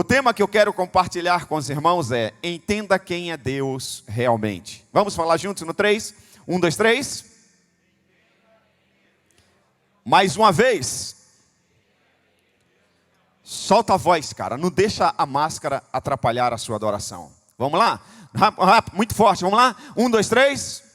O tema que eu quero compartilhar com os irmãos é: entenda quem é Deus realmente. Vamos falar juntos no 3? 1, 2, 3. Mais uma vez. Solta a voz, cara. Não deixa a máscara atrapalhar a sua adoração. Vamos lá? Rápido, muito forte. Vamos lá? 1, 2, 3.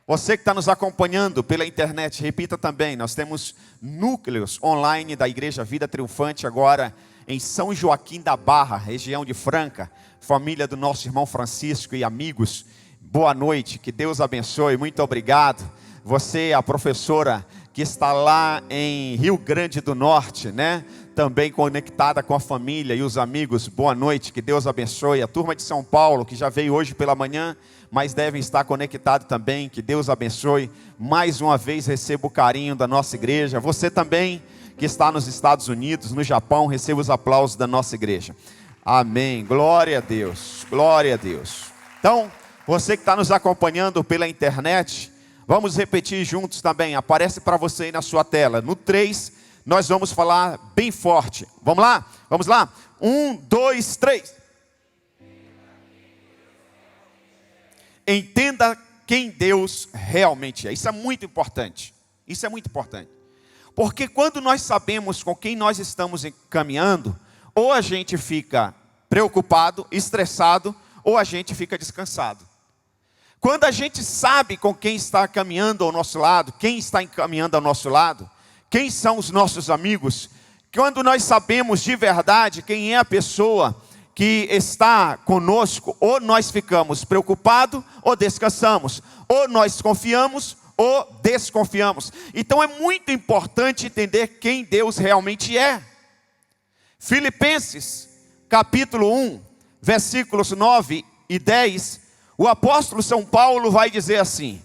Você que está nos acompanhando pela internet, repita também. Nós temos núcleos online da Igreja Vida Triunfante agora em São Joaquim da Barra, região de Franca. Família do nosso irmão Francisco e amigos, boa noite, que Deus abençoe, muito obrigado. Você, a professora que está lá em Rio Grande do Norte, né? Também conectada com a família e os amigos, boa noite, que Deus abençoe. A turma de São Paulo, que já veio hoje pela manhã, mas devem estar conectados também, que Deus abençoe. Mais uma vez receba o carinho da nossa igreja. Você também, que está nos Estados Unidos, no Japão, receba os aplausos da nossa igreja. Amém, glória a Deus, glória a Deus. Então, você que está nos acompanhando pela internet, vamos repetir juntos também, aparece para você aí na sua tela. No 3, nós vamos falar bem forte. Vamos lá? Vamos lá? 1, 2, 3. Entenda quem Deus realmente é. Isso é muito importante. Isso é muito importante. Porque quando nós sabemos com quem nós estamos caminhando, ou a gente fica preocupado, estressado, ou a gente fica descansado. Quando a gente sabe com quem está caminhando ao nosso lado, quem está caminhando ao nosso lado, quem são os nossos amigos, quando nós sabemos de verdade quem é a pessoa que está conosco, ou nós ficamos preocupados ou descansamos, ou nós confiamos ou desconfiamos. Então é muito importante entender quem Deus realmente é. Filipenses capítulo 1, versículos 9 e 10, o apóstolo São Paulo vai dizer assim: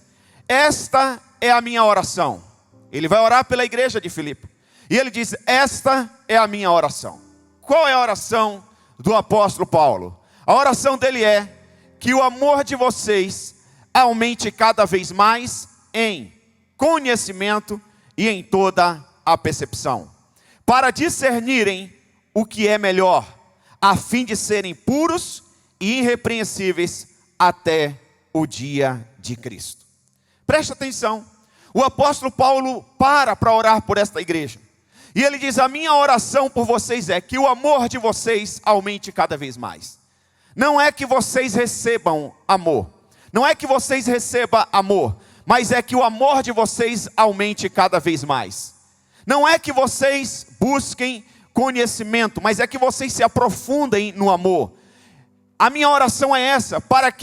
esta é a minha oração. Ele vai orar pela igreja de Filipe. E ele diz: esta é a minha oração. Qual é a oração do apóstolo Paulo? A oração dele é que o amor de vocês aumente cada vez mais em conhecimento e em toda a percepção, para discernirem o que é melhor, a fim de serem puros e irrepreensíveis até o dia de Cristo. Preste atenção. O apóstolo Paulo para orar por esta igreja. E ele diz: a minha oração por vocês é que o amor de vocês aumente cada vez mais. Não é que vocês recebam amor. Não é que vocês recebam amor. Mas é que o amor de vocês aumente cada vez mais. Não é que vocês busquem conhecimento, mas é que vocês se aprofundem no amor. A minha oração é essa, para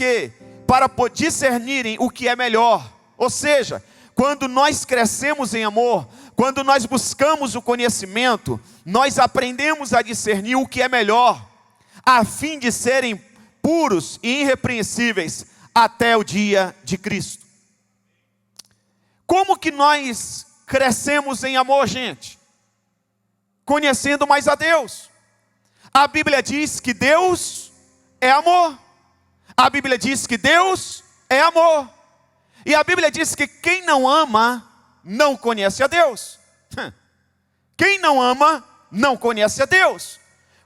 discernirem o que é melhor. Ou seja, quando nós crescemos em amor, quando nós buscamos o conhecimento, nós aprendemos a discernir o que é melhor, a fim de serem puros e irrepreensíveis até o dia de Cristo. Como que nós crescemos em amor, gente? Conhecendo mais a Deus. A Bíblia diz que Deus é amor. A Bíblia diz que Deus é amor. E a Bíblia diz que quem não ama, não conhece a Deus. Quem não ama, não conhece a Deus.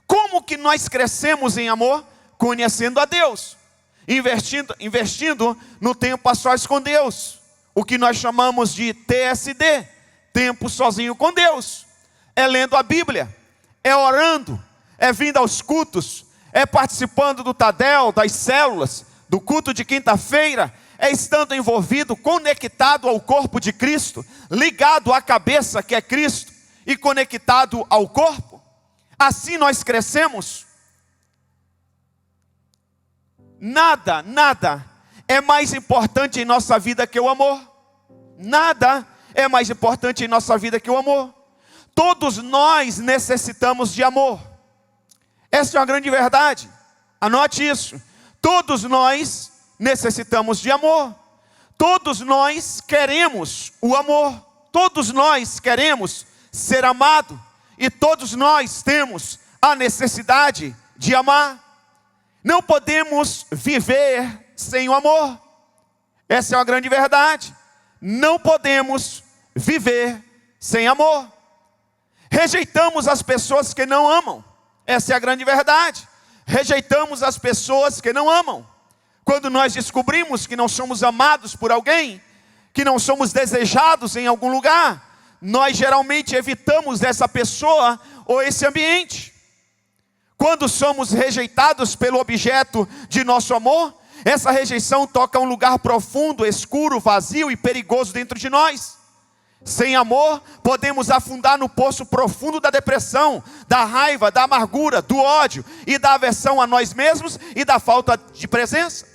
Como que nós crescemos em amor? Conhecendo a Deus. Investindo no tempo a sós com Deus. O que nós chamamos de TSD. Tempo sozinho com Deus. É lendo a Bíblia. É orando. É vindo aos cultos. É participando do Tadel, das células, do culto de quinta-feira. É estando envolvido, conectado ao corpo de Cristo, ligado à cabeça que é Cristo e conectado ao corpo. Assim nós crescemos. Nada é mais importante em nossa vida que o amor. Nada é mais importante em nossa vida que o amor. Todos nós necessitamos de amor. Essa é uma grande verdade. Anote isso. Todos nós necessitamos de amor. Todos nós queremos o amor. Todos nós queremos ser amado. E todos nós temos a necessidade de amar. Não podemos viver sem o amor. Essa é uma grande verdade. Não podemos viver sem amor. Rejeitamos as pessoas que não amam. Essa é a grande verdade. Rejeitamos as pessoas que não amam. Quando nós descobrimos que não somos amados por alguém, que não somos desejados em algum lugar, nós geralmente evitamos essa pessoa ou esse ambiente. Quando somos rejeitados pelo objeto de nosso amor, essa rejeição toca um lugar profundo, escuro, vazio e perigoso dentro de nós. Sem amor, podemos afundar no poço profundo da depressão, da raiva, da amargura, do ódio e da aversão a nós mesmos e da falta de presença.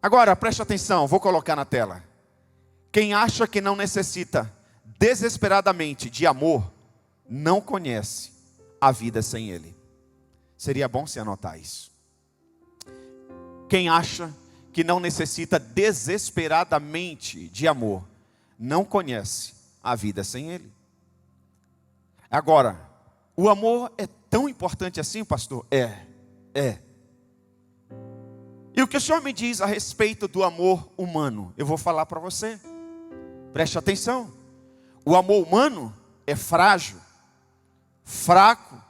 Agora, preste atenção, vou colocar na tela. Quem acha que não necessita desesperadamente de amor, não conhece a vida sem ele. Seria bom se anotar isso. Quem acha que não necessita desesperadamente de amor, não conhece a vida sem ele. Agora, o amor é tão importante assim, pastor? É. E o que o Senhor me diz a respeito do amor humano? Eu vou falar para você. Preste atenção. O amor humano é frágil, fraco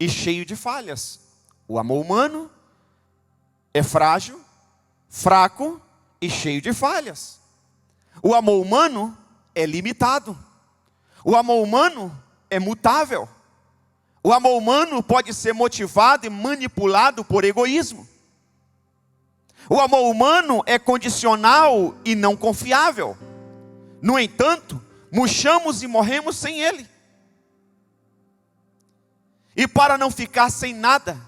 e cheio de falhas. O amor humano é frágil, fraco e cheio de falhas. O amor humano é limitado. O amor humano é mutável. O amor humano pode ser motivado e manipulado por egoísmo. O amor humano é condicional e não confiável. No entanto, murchamos e morremos sem ele. E para não ficar sem nada,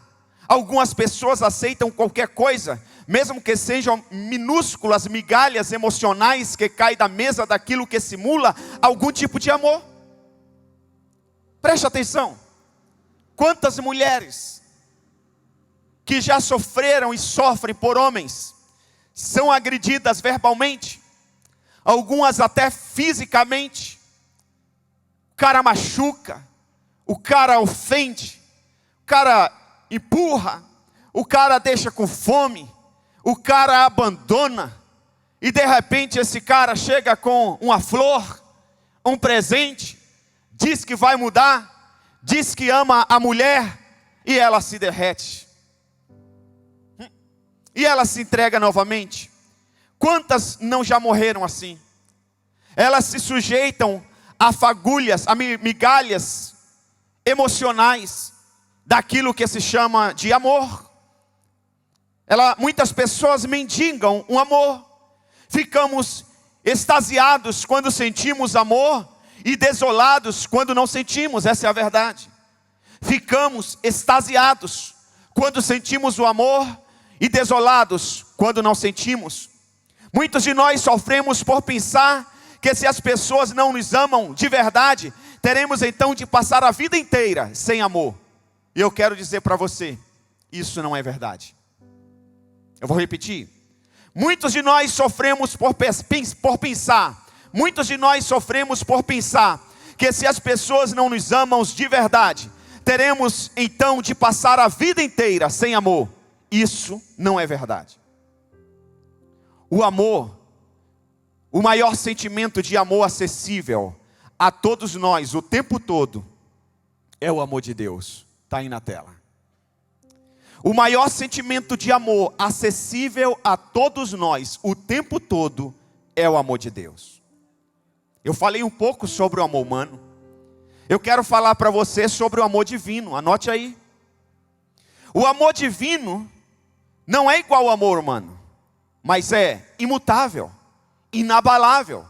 algumas pessoas aceitam qualquer coisa, mesmo que sejam minúsculas migalhas emocionais que caem da mesa daquilo que simula algum tipo de amor. Preste atenção. Quantas mulheres que já sofreram e sofrem por homens são agredidas verbalmente, algumas até fisicamente. O cara machuca, o cara ofende, o cara empurra, o cara deixa com fome, o cara abandona, e de repente esse cara chega com uma flor, um presente, diz que vai mudar, diz que ama a mulher, e ela se derrete. E ela se entrega novamente. Quantas não já morreram assim? Elas se sujeitam a fagulhas, a migalhas emocionais daquilo que se chama de amor. Muitas pessoas mendigam um amor. Ficamos extasiados quando sentimos amor e desolados quando não sentimos, essa é a verdade. Ficamos extasiados quando sentimos o amor e desolados quando não sentimos. Muitos de nós sofremos por pensar que se as pessoas não nos amam de verdade, teremos então de passar a vida inteira sem amor. E eu quero dizer para você, isso não é verdade. Eu vou repetir. Muitos de nós sofremos por pensar, muitos de nós sofremos por pensar que se as pessoas não nos amam de verdade, teremos então de passar a vida inteira sem amor. Isso não é verdade. O amor, o maior sentimento de amor acessível a todos nós o tempo todo, é o amor de Deus. Está aí na tela. O maior sentimento de amor acessível a todos nós o tempo todo é o amor de Deus. Eu falei um pouco sobre o amor humano. Eu quero falar para você sobre o amor divino. Anote aí. O amor divino não é igual ao amor humano, mas é imutável, inabalável.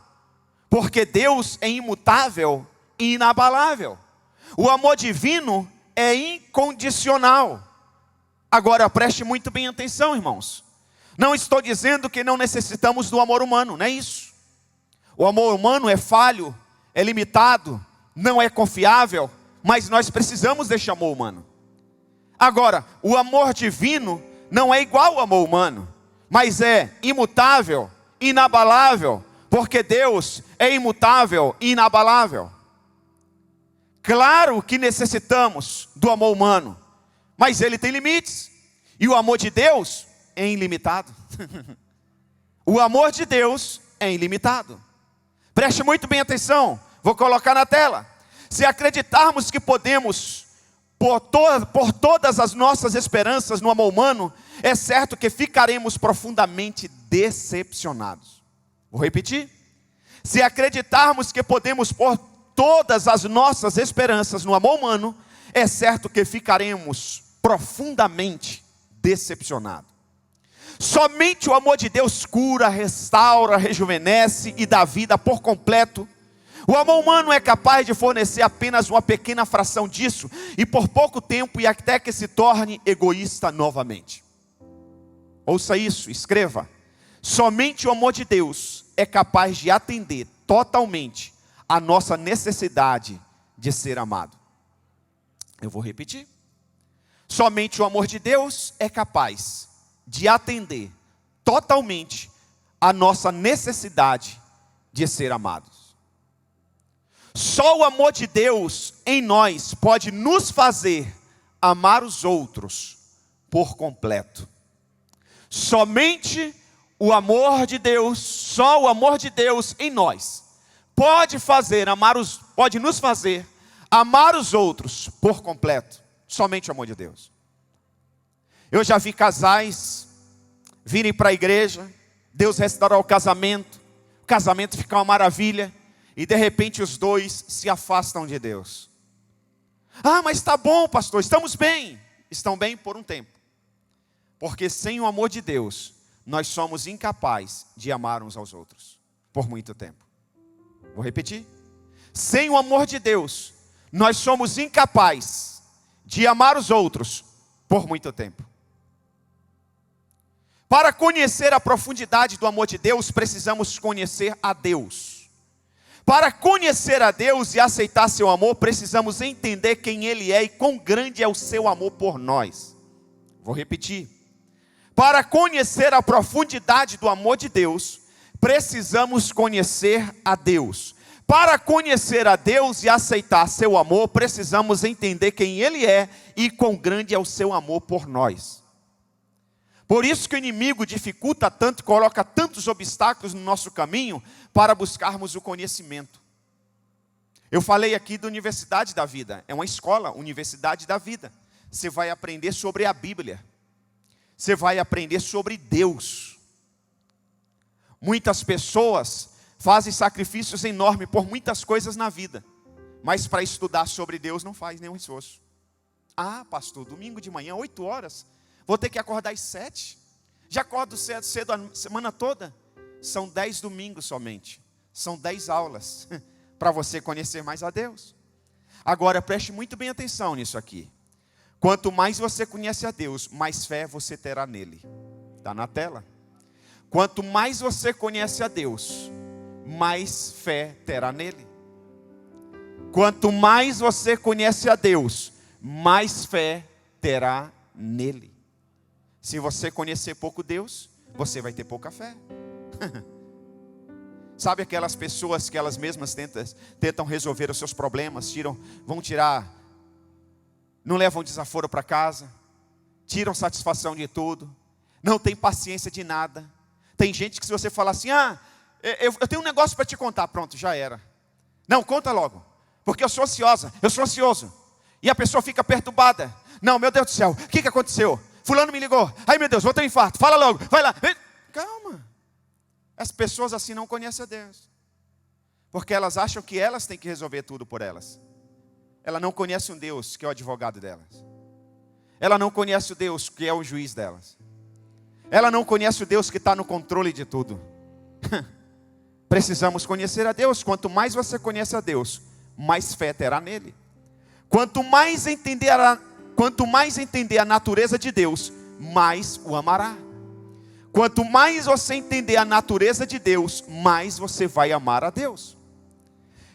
Porque Deus é imutável e inabalável. O amor divino é incondicional. Agora preste muito bem atenção, irmãos. Não estou dizendo que não necessitamos do amor humano, não é isso. O amor humano é falho, é limitado, não é confiável, mas nós precisamos deste amor humano. Agora, o amor divino não é igual ao amor humano, mas é imutável, inabalável, porque Deus é imutável e inabalável. Claro que necessitamos do amor humano, mas ele tem limites. E o amor de Deus é ilimitado. O amor de Deus é ilimitado. Preste muito bem atenção. Vou colocar na tela. Se acreditarmos que podemos por todas as nossas esperanças no amor humano, é certo que ficaremos profundamente decepcionados. Vou repetir. Se acreditarmos que podemos pôr todas as nossas esperanças no amor humano, é certo que ficaremos profundamente decepcionados. Somente o amor de Deus cura, restaura, rejuvenesce e dá vida por completo. O amor humano é capaz de fornecer apenas uma pequena fração disso, e por pouco tempo, e até que se torne egoísta novamente. Ouça isso, escreva. Somente o amor de Deus é capaz de atender totalmente a nossa necessidade de ser amado. Eu vou repetir. Somente o amor de Deus é capaz de atender totalmente a nossa necessidade de ser amados. Só o amor de Deus em nós pode nos fazer amar os outros por completo. Somente o amor de Deus, só o amor de Deus em nós pode nos fazer amar os outros por completo. Somente o amor de Deus. Eu já vi casais virem para a igreja, Deus restaurar o casamento fica uma maravilha, e de repente os dois se afastam de Deus. Ah, mas está bom, pastor, estamos bem. Estão bem por um tempo. Porque sem o amor de Deus, nós somos incapazes de amar uns aos outros por muito tempo. Vou repetir. Sem o amor de Deus, nós somos incapazes de amar os outros por muito tempo. Para conhecer a profundidade do amor de Deus, precisamos conhecer a Deus. Para conhecer a Deus e aceitar seu amor, precisamos entender quem Ele é e quão grande é o seu amor por nós. Vou repetir. Para conhecer a profundidade do amor de Deus, precisamos conhecer a Deus. Para conhecer a Deus e aceitar seu amor, precisamos entender quem Ele é e quão grande é o seu amor por nós. Por isso que o inimigo dificulta tanto, coloca tantos obstáculos no nosso caminho para buscarmos o conhecimento. Eu falei aqui da Universidade da Vida, é uma escola, Universidade da Vida. Você vai aprender sobre a Bíblia, você vai aprender sobre Deus. Muitas pessoas fazem sacrifícios enormes por muitas coisas na vida, mas para estudar sobre Deus não faz nenhum esforço. Ah, pastor, domingo de manhã, 8 horas... Vou ter que acordar às 7. Já acordo cedo a semana toda. São 10 domingos somente. São 10 aulas para você conhecer mais a Deus. Agora preste muito bem atenção nisso aqui. Quanto mais você conhece a Deus, mais fé você terá nele. Está na tela. Quanto mais você conhece a Deus, mais fé terá nele. Quanto mais você conhece a Deus, mais fé terá nele. Se você conhecer pouco Deus, você vai ter pouca fé. Sabe aquelas pessoas que elas mesmas tentam resolver os seus problemas, não levam desaforo para casa, tiram satisfação de tudo, não tem paciência de nada. Tem gente que se você falar assim, eu tenho um negócio para te contar, pronto, já era. Não, conta logo, porque eu sou ansioso. E a pessoa fica perturbada. Não, meu Deus do céu, o que aconteceu? Fulano me ligou, ai meu Deus, vou ter um infarto, fala logo, vai lá. Calma, as pessoas assim não conhecem a Deus, porque elas acham que elas têm que resolver tudo por elas. Ela não conhece um Deus que é o advogado delas. Ela não conhece o Deus que é o juiz delas. Ela não conhece o Deus que está no controle de tudo. Precisamos conhecer a Deus. Quanto mais você conhece a Deus, mais fé terá nele. Quanto mais entender a natureza de Deus, mais o amará. Quanto mais você entender a natureza de Deus, mais você vai amar a Deus.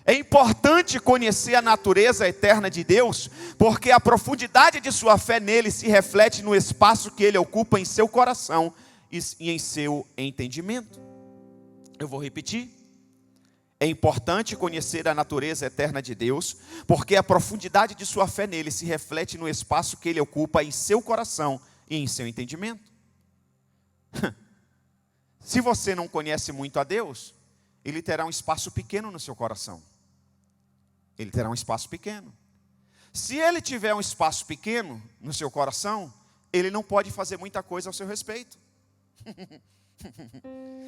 É importante conhecer a natureza eterna de Deus, porque a profundidade de sua fé nele se reflete no espaço que ele ocupa em seu coração e em seu entendimento. Eu vou repetir. É importante conhecer a natureza eterna de Deus, porque a profundidade de sua fé nele se reflete no espaço que ele ocupa em seu coração e em seu entendimento. Se você não conhece muito a Deus, ele terá um espaço pequeno no seu coração. Ele terá um espaço pequeno. Se ele tiver um espaço pequeno no seu coração, ele não pode fazer muita coisa ao seu respeito.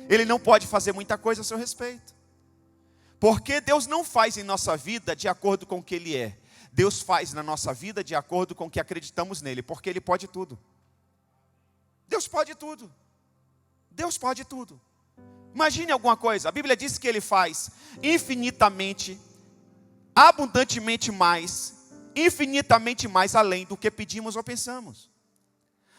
Ele não pode fazer muita coisa ao seu respeito. Porque Deus não faz em nossa vida de acordo com o que Ele é. Deus faz na nossa vida de acordo com o que acreditamos nele, porque Ele pode tudo. Deus pode tudo. Deus pode tudo. Imagine alguma coisa, a Bíblia diz que Ele faz infinitamente, abundantemente mais, infinitamente mais além do que pedimos ou pensamos.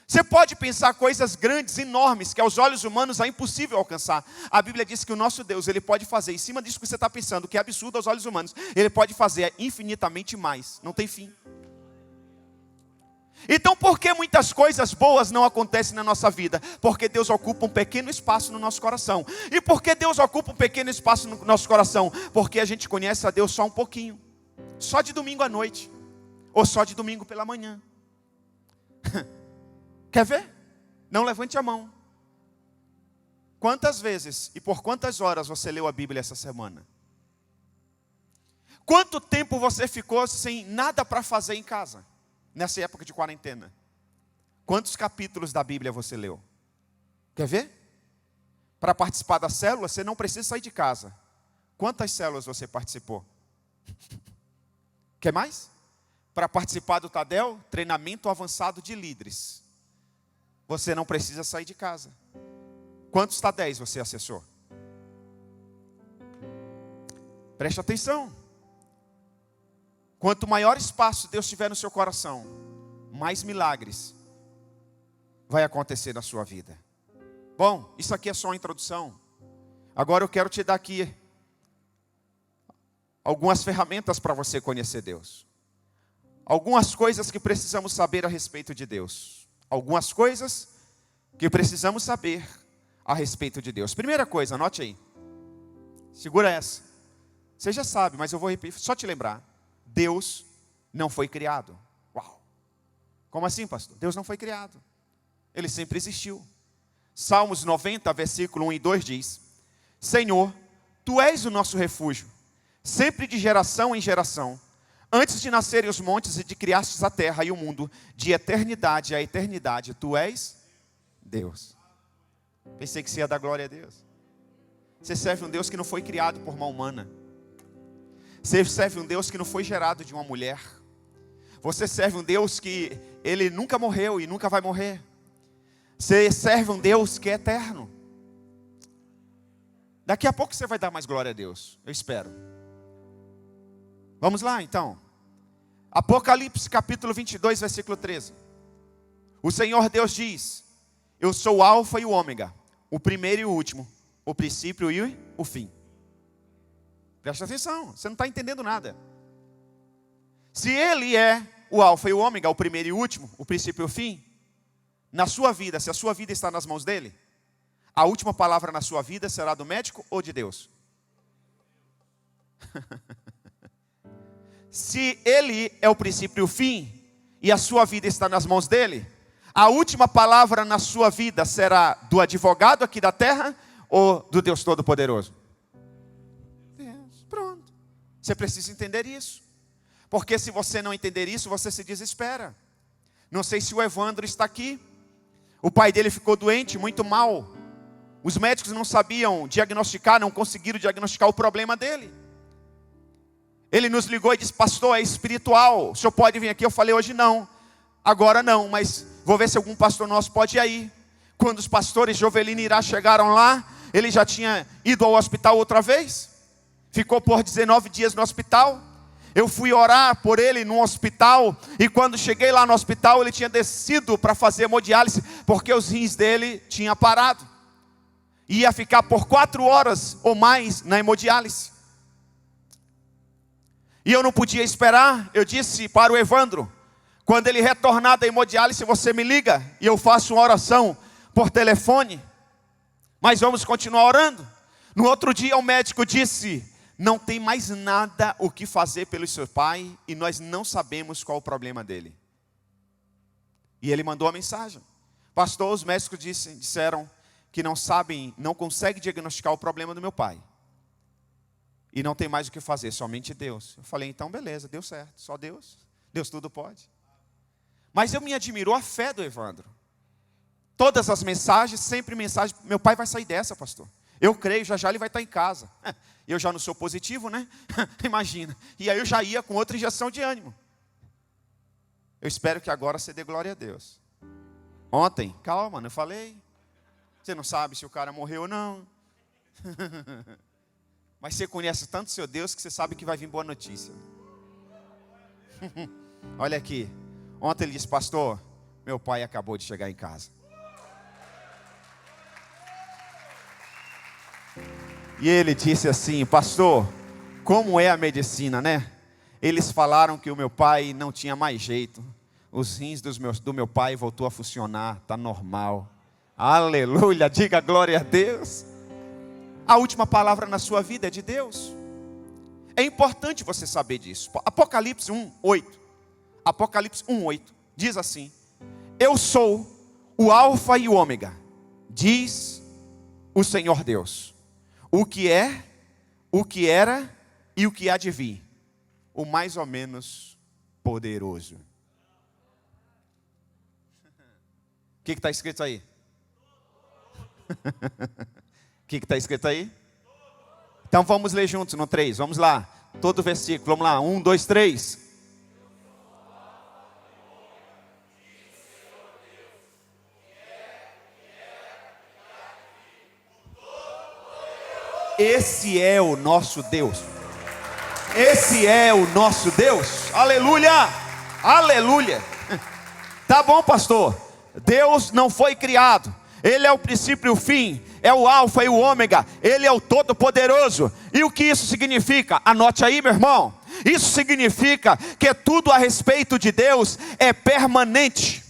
Você pode pensar coisas grandes, enormes, que aos olhos humanos é impossível alcançar. A Bíblia diz que o nosso Deus, Ele pode fazer, em cima disso que você está pensando, que é absurdo aos olhos humanos, Ele pode fazer infinitamente mais, não tem fim. Então por que muitas coisas boas não acontecem na nossa vida? Porque Deus ocupa um pequeno espaço no nosso coração. E por que Deus ocupa um pequeno espaço no nosso coração? Porque a gente conhece a Deus só um pouquinho. Só de domingo à noite. Ou só de domingo pela manhã. Quer ver? Não levante a mão. Quantas vezes e por quantas horas você leu a Bíblia essa semana? Quanto tempo você ficou sem nada para fazer em casa? Nessa época de quarentena. Quantos capítulos da Bíblia você leu? Quer ver? Para participar da célula, você não precisa sair de casa. Quantas células você participou? Quer mais? Para participar do Tadel, treinamento avançado de líderes. Você não precisa sair de casa. Quantos Tadéis você acessou? Preste atenção. Quanto maior espaço Deus tiver no seu coração, mais milagres vai acontecer na sua vida. Bom, isso aqui é só uma introdução. Agora eu quero te dar aqui algumas ferramentas para você conhecer Deus. Algumas coisas que precisamos saber a respeito de Deus. Algumas coisas que precisamos saber a respeito de Deus. Primeira coisa, anote aí. Segura essa. Você já sabe, mas eu vou repetir, só te lembrar. Deus não foi criado. Uau! Como assim, pastor? Deus não foi criado. Ele sempre existiu. Salmos 90, versículo 1 e 2 diz: Senhor, Tu és o nosso refúgio, sempre de geração em geração. Antes de nascerem os montes e de criastes a terra e o mundo, de eternidade a eternidade, Tu és Deus. Pensei que você ia dar glória a Deus. Você serve um Deus que não foi criado por mão humana. Você serve um Deus que não foi gerado de uma mulher. Você serve um Deus que Ele nunca morreu e nunca vai morrer. Você serve um Deus que é eterno. Daqui a pouco você vai dar mais glória a Deus, eu espero. Vamos lá então. Apocalipse capítulo 22, versículo 13. O Senhor Deus diz: Eu sou o alfa e o ômega, o primeiro e o último, o princípio e o fim. Presta atenção, você não está entendendo nada. Se Ele é o alfa e o ômega, o primeiro e o último, o princípio e o fim, na sua vida, se a sua vida está nas mãos dEle, a última palavra na sua vida será do médico ou de Deus? Se Ele é o princípio e o fim, e a sua vida está nas mãos dEle, a última palavra na sua vida será do advogado aqui da terra ou do Deus Todo-Poderoso? Pronto. Você precisa entender isso. Porque se você não entender isso, você se desespera. Não sei se o Evandro está aqui. O pai dele ficou doente, muito mal. Os médicos não sabiam diagnosticar, não conseguiram diagnosticar o problema dele. Ele nos ligou e disse: pastor, é espiritual, o senhor pode vir aqui? Eu falei: hoje não, agora não, mas vou ver se algum pastor nosso pode ir aí. Quando os pastores Jovelino e Irá chegaram lá, ele já tinha ido ao hospital outra vez. Ficou por 19 dias no hospital. Eu fui orar por ele no hospital. E quando cheguei lá no hospital, ele tinha descido para fazer hemodiálise, porque os rins dele tinham parado. Ia ficar por 4 horas ou mais na hemodiálise. E eu não podia esperar. Eu disse para o Evandro: quando ele retornar da hemodiálise, você me liga e eu faço uma oração por telefone. Mas vamos continuar orando. No outro dia o médico disse: não tem mais nada o que fazer pelo seu pai e nós não sabemos qual o problema dele. E ele mandou a mensagem: pastor, os médicos disseram que não sabem, não conseguem diagnosticar o problema do meu pai. E não tem mais o que fazer, somente Deus. Eu falei, então beleza, deu certo, só Deus. Deus tudo pode. Mas eu me admirou a fé do Evandro. Todas as mensagens, sempre mensagem, meu pai vai sair dessa, pastor. Eu creio, já já ele vai estar em casa. Eu já não sou positivo, né? Imagina. E aí eu já ia com outra injeção de ânimo. Eu espero que agora você dê glória a Deus. Ontem, calma, não falei. Você não sabe se o cara morreu ou não. Mas você conhece tanto seu Deus que você sabe que vai vir boa notícia. Olha aqui. Ontem ele disse, pastor, meu pai acabou de chegar em casa. E ele disse assim, pastor, como é a medicina, né? Eles falaram que o meu pai não tinha mais jeito. Os rins do meu pai voltou a funcionar, está normal. Aleluia, diga glória a Deus. A última palavra na sua vida é de Deus. É importante você saber disso. Apocalipse 1:8. Apocalipse 1:8 diz assim: eu sou o alfa e o ômega, diz o Senhor Deus. O que é, o que era e o que há de vir, o mais ou menos poderoso. O que está escrito aí? O que está escrito aí? Então vamos ler juntos no 3, vamos lá. Todo versículo, vamos lá, 1, 2, 3. Esse é o nosso Deus. Esse é o nosso Deus. Aleluia. Aleluia. Tá bom, pastor. Deus não foi criado. Ele é o princípio e o fim. É o alfa e o ômega. Ele é o todo-poderoso. E o que isso significa? Anote aí, meu irmão. Isso significa que tudo a respeito de Deus é permanente.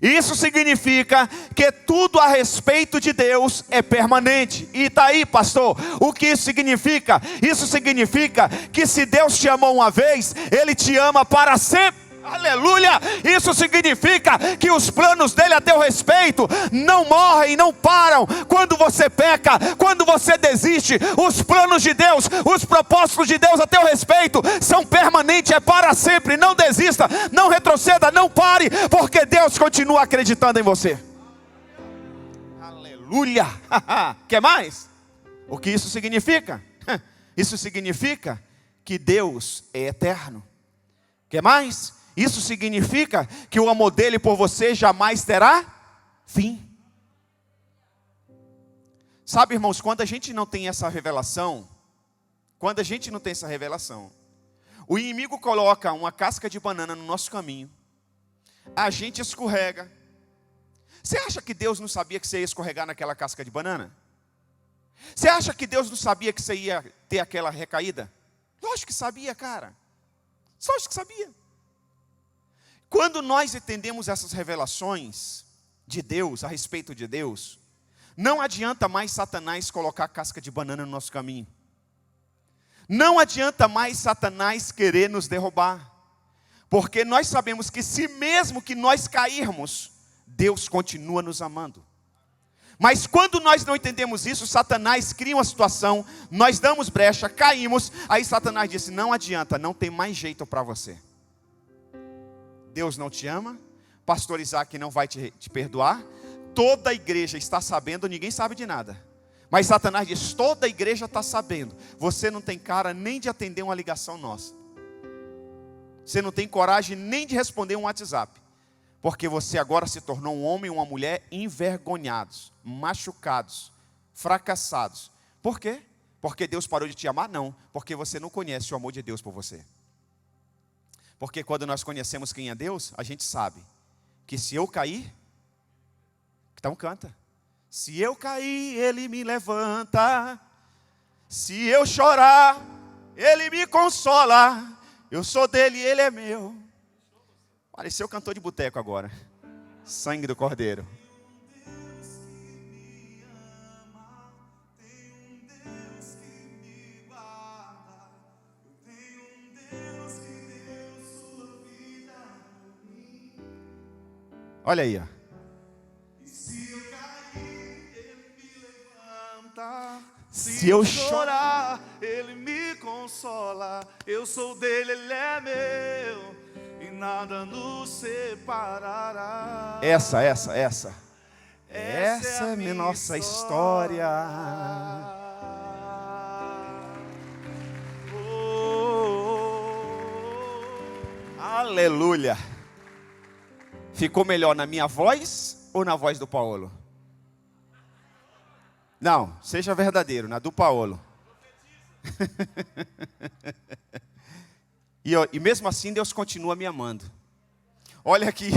Isso significa que tudo a respeito de Deus é permanente. E está aí, pastor, o que isso significa? Isso significa que se Deus te amou uma vez, Ele te ama para sempre. Aleluia! Isso significa que os planos dele a teu respeito não morrem, não param. Quando você peca, quando você desiste, os planos de Deus, os propósitos de Deus a teu respeito são permanentes, é para sempre. Não desista, não retroceda, não pare, porque Deus continua acreditando em você. Aleluia! Quer mais? O que isso significa? Isso significa que Deus é eterno. Quer mais? Isso significa que o amor dele por você jamais terá fim. Sabe, irmãos, quando a gente não tem essa revelação, o inimigo coloca uma casca de banana no nosso caminho, a gente escorrega. Você acha que Deus não sabia que você ia escorregar naquela casca de banana? Você acha que Deus não sabia que você ia ter aquela recaída? Lógico que sabia, cara. Só acho que sabia. Quando nós entendemos essas revelações de Deus, a respeito de Deus, não adianta mais Satanás colocar casca de banana no nosso caminho. Não adianta mais Satanás querer nos derrubar. Porque nós sabemos que se mesmo que nós cairmos, Deus continua nos amando. Mas quando nós não entendemos isso, Satanás cria uma situação, nós damos brecha, caímos, aí Satanás disse, não adianta, não tem mais jeito para você. Deus não te ama, pastor Isaac não vai te perdoar, toda a igreja está sabendo, ninguém sabe de nada. Mas Satanás diz, toda a igreja está sabendo, você não tem cara nem de atender uma ligação nossa. Você não tem coragem nem de responder um WhatsApp. Porque você agora se tornou um homem e uma mulher envergonhados, machucados, fracassados. Por quê? Porque Deus parou de te amar? Não, porque você não conhece o amor de Deus por você. Porque quando nós conhecemos quem é Deus, a gente sabe que se eu cair, então canta. Se eu cair, Ele me levanta. Se eu chorar, Ele me consola. Eu sou dele, Ele é meu. Pareceu cantor de boteco agora. Sangue do Cordeiro. Olha aí, ó. Se eu chorar, Ele me consola. Eu sou dele, Ele é meu, e nada nos separará. Essa é a nossa história. Aleluia. Ficou melhor na minha voz ou na voz do Paulo? Não, seja verdadeiro, na do Paulo. E mesmo assim Deus continua me amando. Olha aqui.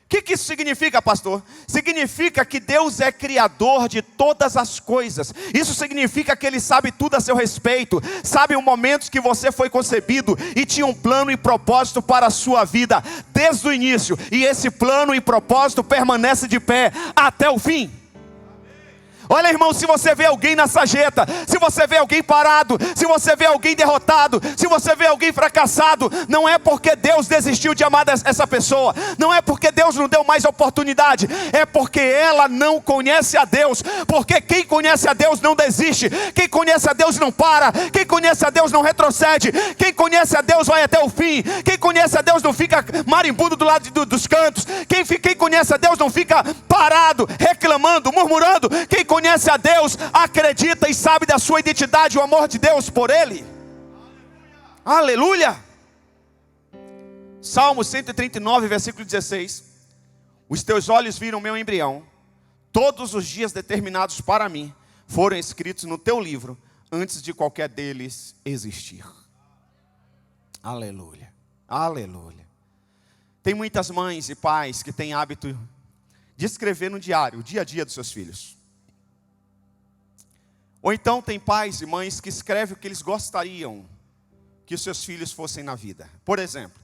O que isso significa, pastor? Significa que Deus é criador de todas as coisas. Isso significa que Ele sabe tudo a seu respeito. Sabe o momento que você foi concebido e tinha um plano e propósito para a sua vida desde o início. E esse plano e propósito permanece de pé até o fim. Olha, irmão, se você vê alguém na sarjeta, se você vê alguém parado, se você vê alguém derrotado, se você vê alguém fracassado, não é porque Deus desistiu de amar essa pessoa, não é porque Deus não deu mais oportunidade, é porque ela não conhece a Deus. Porque quem conhece a Deus não desiste, quem conhece a Deus não para, quem conhece a Deus não retrocede, quem conhece a Deus vai até o fim, quem conhece a Deus não fica marimbundo do lado dos cantos, quem conhece a Deus não fica parado, reclamando, murmurando. Quem conhece a Deus, acredita e sabe da sua identidade, o amor de Deus por Ele. Aleluia! Salmo 139, versículo 16. Os teus olhos viram meu embrião, todos os dias determinados para mim foram escritos no teu livro, antes de qualquer deles existir. Aleluia, aleluia. Tem muitas mães e pais que têm hábito de escrever no diário, o dia a dia dos seus filhos. Ou então tem pais e mães que escrevem o que eles gostariam que os seus filhos fossem na vida. Por exemplo,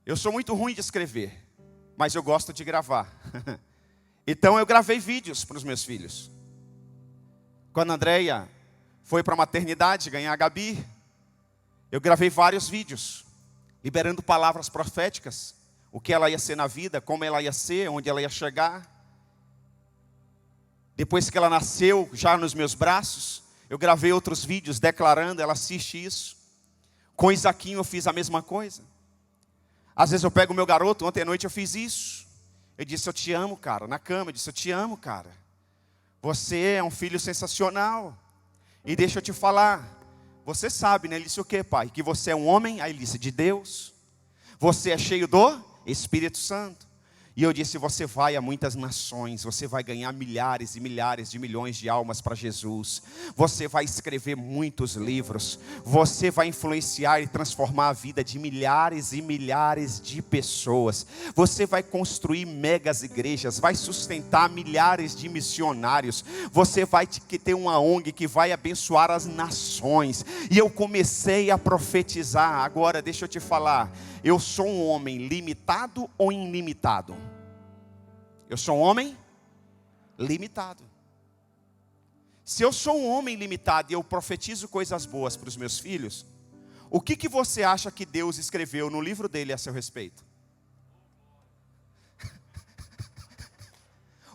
eu sou muito ruim de escrever, mas eu gosto de gravar. Então eu gravei vídeos para os meus filhos. Quando a Andréia foi para a maternidade ganhar a Gabi, eu gravei vários vídeos, liberando palavras proféticas, o que ela ia ser na vida, como ela ia ser, onde ela ia chegar. Depois que ela nasceu, já nos meus braços, eu gravei outros vídeos declarando, ela assiste isso. Com Isaquinho eu fiz a mesma coisa. Às vezes eu pego o meu garoto, ontem à noite eu fiz isso. Eu disse, eu te amo, cara, na cama. Eu disse, eu te amo, cara. Você é um filho sensacional. E deixa eu te falar, você sabe, né? Ele disse o quê, pai? Que você é um homem, aí ele disse, de Deus. Você é cheio do Espírito Santo. E eu disse, você vai a muitas nações, você vai ganhar milhares e milhares de milhões de almas para Jesus. Você vai escrever muitos livros, você vai influenciar e transformar a vida de milhares e milhares de pessoas. Você vai construir megas igrejas, vai sustentar milhares de missionários. Você vai ter uma ONG que vai abençoar as nações. E eu comecei a profetizar. Agora deixa eu te falar, eu sou um homem limitado ou ilimitado? Eu sou um homem limitado. Se eu sou um homem limitado e eu profetizo coisas boas para os meus filhos, o que você acha que Deus escreveu no livro dele a seu respeito?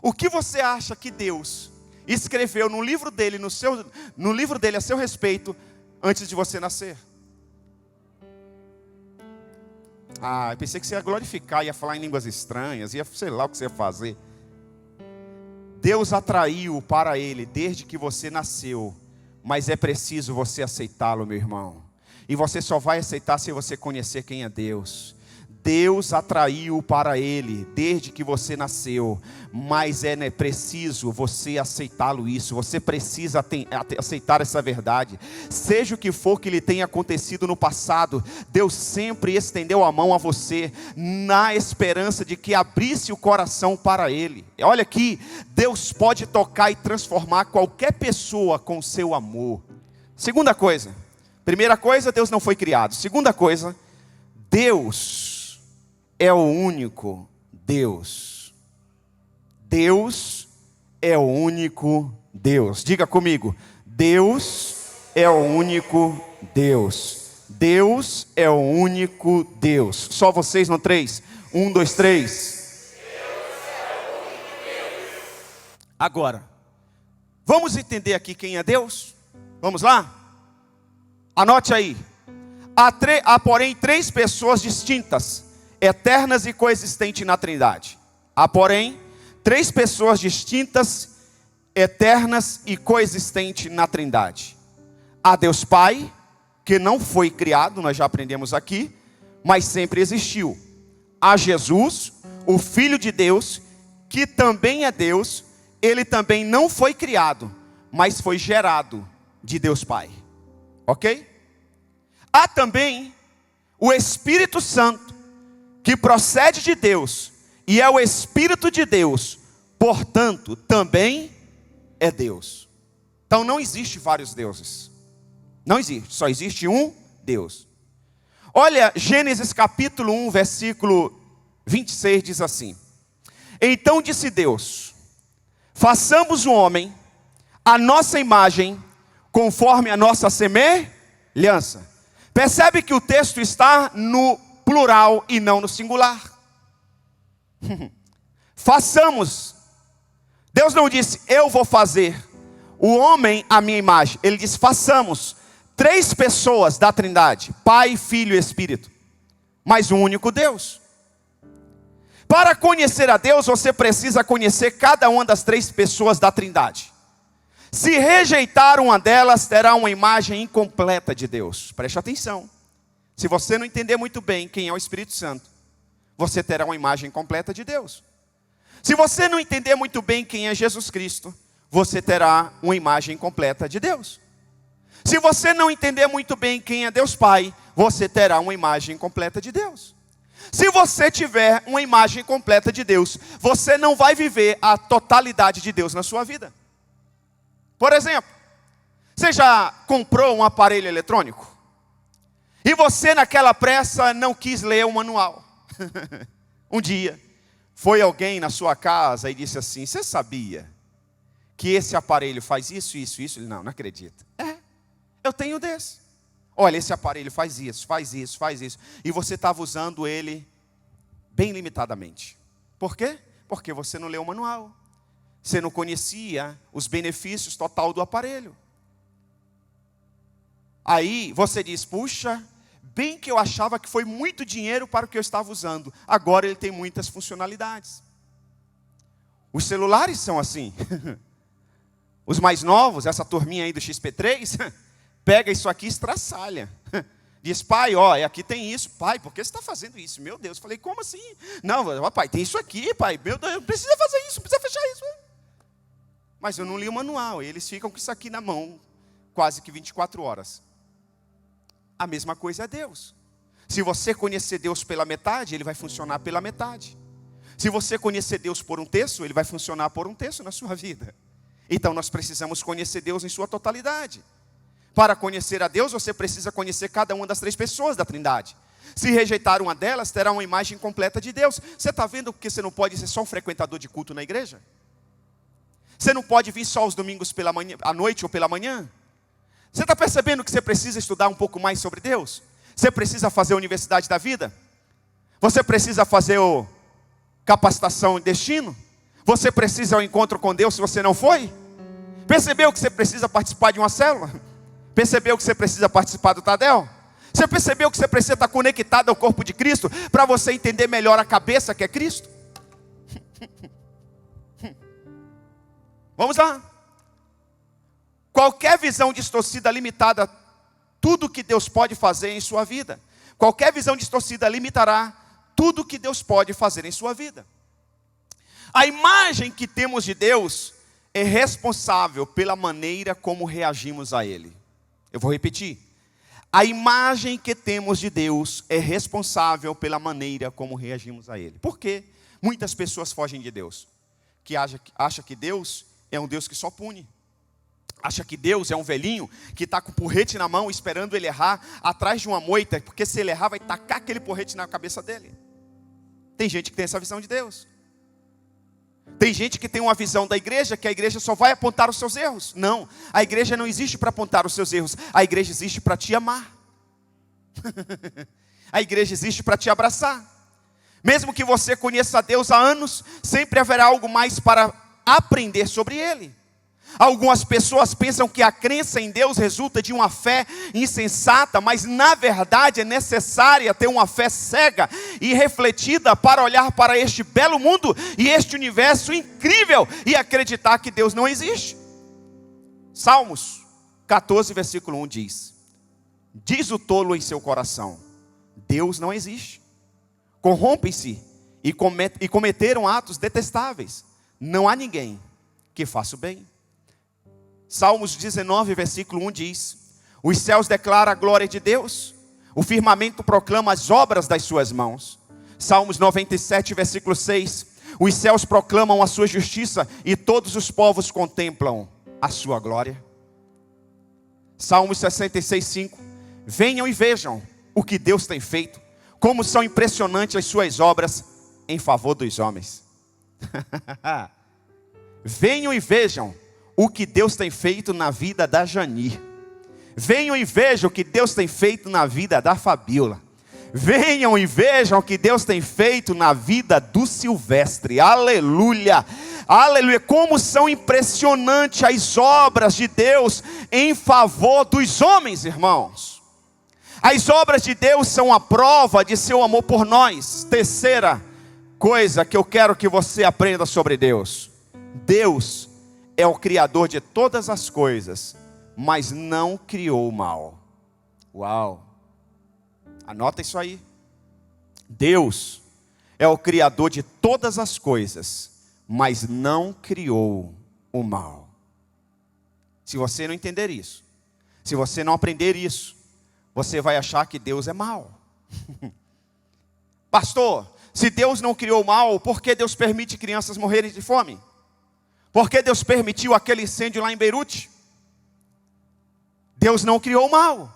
O que você acha que Deus escreveu no livro dele, no livro dele a seu respeito, antes de você nascer? Eu pensei que você ia glorificar, ia falar em línguas estranhas, ia sei lá o que você ia fazer. Deus atraiu para Ele desde que você nasceu, mas é preciso você aceitá-lo, meu irmão. E você só vai aceitar se você conhecer quem é Deus. Deus atraiu para Ele desde que você nasceu, mas é preciso você aceitá-lo isso. Você precisa aceitar essa verdade. Seja o que for que lhe tenha acontecido no passado, Deus sempre estendeu a mão a você, na esperança de que abrisse o coração para Ele. Olha aqui, Deus pode tocar e transformar qualquer pessoa com o seu amor. Segunda coisa, primeira coisa, Deus não foi criado. Segunda coisa, Deus é o único Deus. Deus é o único Deus. Diga comigo, Deus é o único Deus. Deus é o único Deus. Só vocês no 3. 1, 2, 3. Agora, Vamos entender aqui quem é Deus? Vamos lá? Anote aí. Há, porém, três pessoas distintas, eternas e coexistentes na Trindade. Há, porém, três pessoas distintas, eternas e coexistentes na Trindade. Há Deus Pai, que não foi criado, nós já aprendemos aqui, mas sempre existiu. Há Jesus, o Filho de Deus, que também é Deus. Ele também não foi criado, mas foi gerado de Deus Pai. Ok? Há também o Espírito Santo, que procede de Deus, e é o Espírito de Deus, portanto, também é Deus. Então não existe vários deuses. Não existe, só existe um Deus. Olha, Gênesis capítulo 1, versículo 26 diz assim: então disse Deus: façamos o homem à nossa imagem, conforme a nossa semelhança. Percebe que o texto está no plural e não no singular. Façamos. Deus não disse, eu vou fazer o homem à minha imagem. Ele disse, façamos. Três pessoas da Trindade, Pai, Filho e Espírito, mas um único Deus. Para conhecer a Deus, você precisa conhecer cada uma das três pessoas da Trindade. Se rejeitar uma delas, terá uma imagem incompleta de Deus. Preste atenção. Se você não entender muito bem quem é o Espírito Santo, você terá uma imagem completa de Deus. Se você não entender muito bem quem é Jesus Cristo, você terá uma imagem completa de Deus. Se você não entender muito bem quem é Deus Pai, você terá uma imagem completa de Deus. Se você tiver uma imagem completa de Deus, você não vai viver a totalidade de Deus na sua vida. Por exemplo, você já comprou um aparelho eletrônico? E você naquela pressa não quis ler o manual. Um dia, foi alguém na sua casa e disse assim, você sabia que esse aparelho faz isso, isso, isso? Ele, não acredita. Eu tenho desse. Olha, esse aparelho faz isso, faz isso, faz isso. E você estava usando ele bem limitadamente. Por quê? Porque você não leu o manual. Você não conhecia os benefícios total do aparelho. Aí você diz, puxa, bem que eu achava que foi muito dinheiro para o que eu estava usando. Agora ele tem muitas funcionalidades. Os celulares são assim. Os mais novos, essa turminha aí do XP3, pega isso aqui e estraçalha. Diz, pai, ó, aqui tem isso. Pai, por que você está fazendo isso? Meu Deus, falei, como assim? Não, pai, tem isso aqui, pai. Meu Deus, precisa fazer isso, precisa fechar isso. Mas eu não li o manual, e eles ficam com isso aqui na mão, quase que 24 horas. A mesma coisa é Deus. Se você conhecer Deus pela metade, ele vai funcionar pela metade. Se você conhecer Deus por um terço, ele vai funcionar por um terço na sua vida. Então nós precisamos conhecer Deus em sua totalidade. Para conhecer a Deus, você precisa conhecer cada uma das três pessoas da Trindade. Se rejeitar uma delas, terá uma imagem completa de Deus. Você está vendo que você não pode ser só um frequentador de culto na igreja? Você não pode vir só os domingos pela manhã, à noite ou pela manhã? Você está percebendo que você precisa estudar um pouco mais sobre Deus? Você precisa fazer a Universidade da Vida? Você precisa fazer o capacitação em destino? Você precisa ir ao encontro com Deus se você não foi? Percebeu que você precisa participar de uma célula? Percebeu que você precisa participar do Tadel? Você percebeu que você precisa estar conectado ao corpo de Cristo para você entender melhor a cabeça que é Cristo? Vamos lá. Qualquer visão distorcida, limitada, tudo que Deus pode fazer em sua vida. Qualquer visão distorcida limitará tudo que Deus pode fazer em sua vida. A imagem que temos de Deus é responsável pela maneira como reagimos a Ele. Eu vou repetir. A imagem que temos de Deus é responsável pela maneira como reagimos a Ele. Por quê? Muitas pessoas fogem de Deus. Que acha que Deus é um Deus que só pune. Acha que Deus é um velhinho que está com o porrete na mão esperando ele errar atrás de uma moita, porque se ele errar vai tacar aquele porrete na cabeça dele. Tem gente que tem essa visão de Deus. Tem gente que tem uma visão da igreja que a igreja só vai apontar os seus erros. Não, a igreja não existe para apontar os seus erros. A igreja existe para te amar. A igreja existe para te abraçar. Mesmo que você conheça a Deus há anos, sempre haverá algo mais para aprender sobre Ele. Algumas pessoas pensam que a crença em Deus resulta de uma fé insensata, mas na verdade é necessária ter uma fé cega e refletida para olhar para este belo mundo e este universo incrível e acreditar que Deus não existe. Salmos 14, versículo 1 diz: diz o tolo em seu coração, Deus não existe. Corrompem-se e cometeram atos detestáveis. Não há ninguém que faça o bem. Salmos 19, versículo 1 diz: os céus declaram a glória de Deus, o firmamento proclama as obras das suas mãos. Salmos 97, versículo 6: os céus proclamam a sua justiça e todos os povos contemplam a sua glória. Salmos 66, 5: venham e vejam o que Deus tem feito, como são impressionantes as suas obras em favor dos homens. Venham e vejam o que Deus tem feito na vida da Jani. Venham e vejam o que Deus tem feito na vida da Fabiola. Venham e vejam o que Deus tem feito na vida do Silvestre. Aleluia, aleluia. Como são impressionantes as obras de Deus em favor dos homens, irmãos. As obras de Deus são a prova de seu amor por nós. Terceira coisa que eu quero que você aprenda sobre Deus: Deus é o Criador de todas as coisas, mas não criou o mal. Uau! Anota isso aí. Deus é o Criador de todas as coisas, mas não criou o mal. Se você não entender isso, se você não aprender isso, você vai achar que Deus é mau. Pastor, se Deus não criou o mal, por que Deus permite crianças morrerem de fome? Por que Deus permitiu aquele incêndio lá em Beirute? Deus não criou o mal.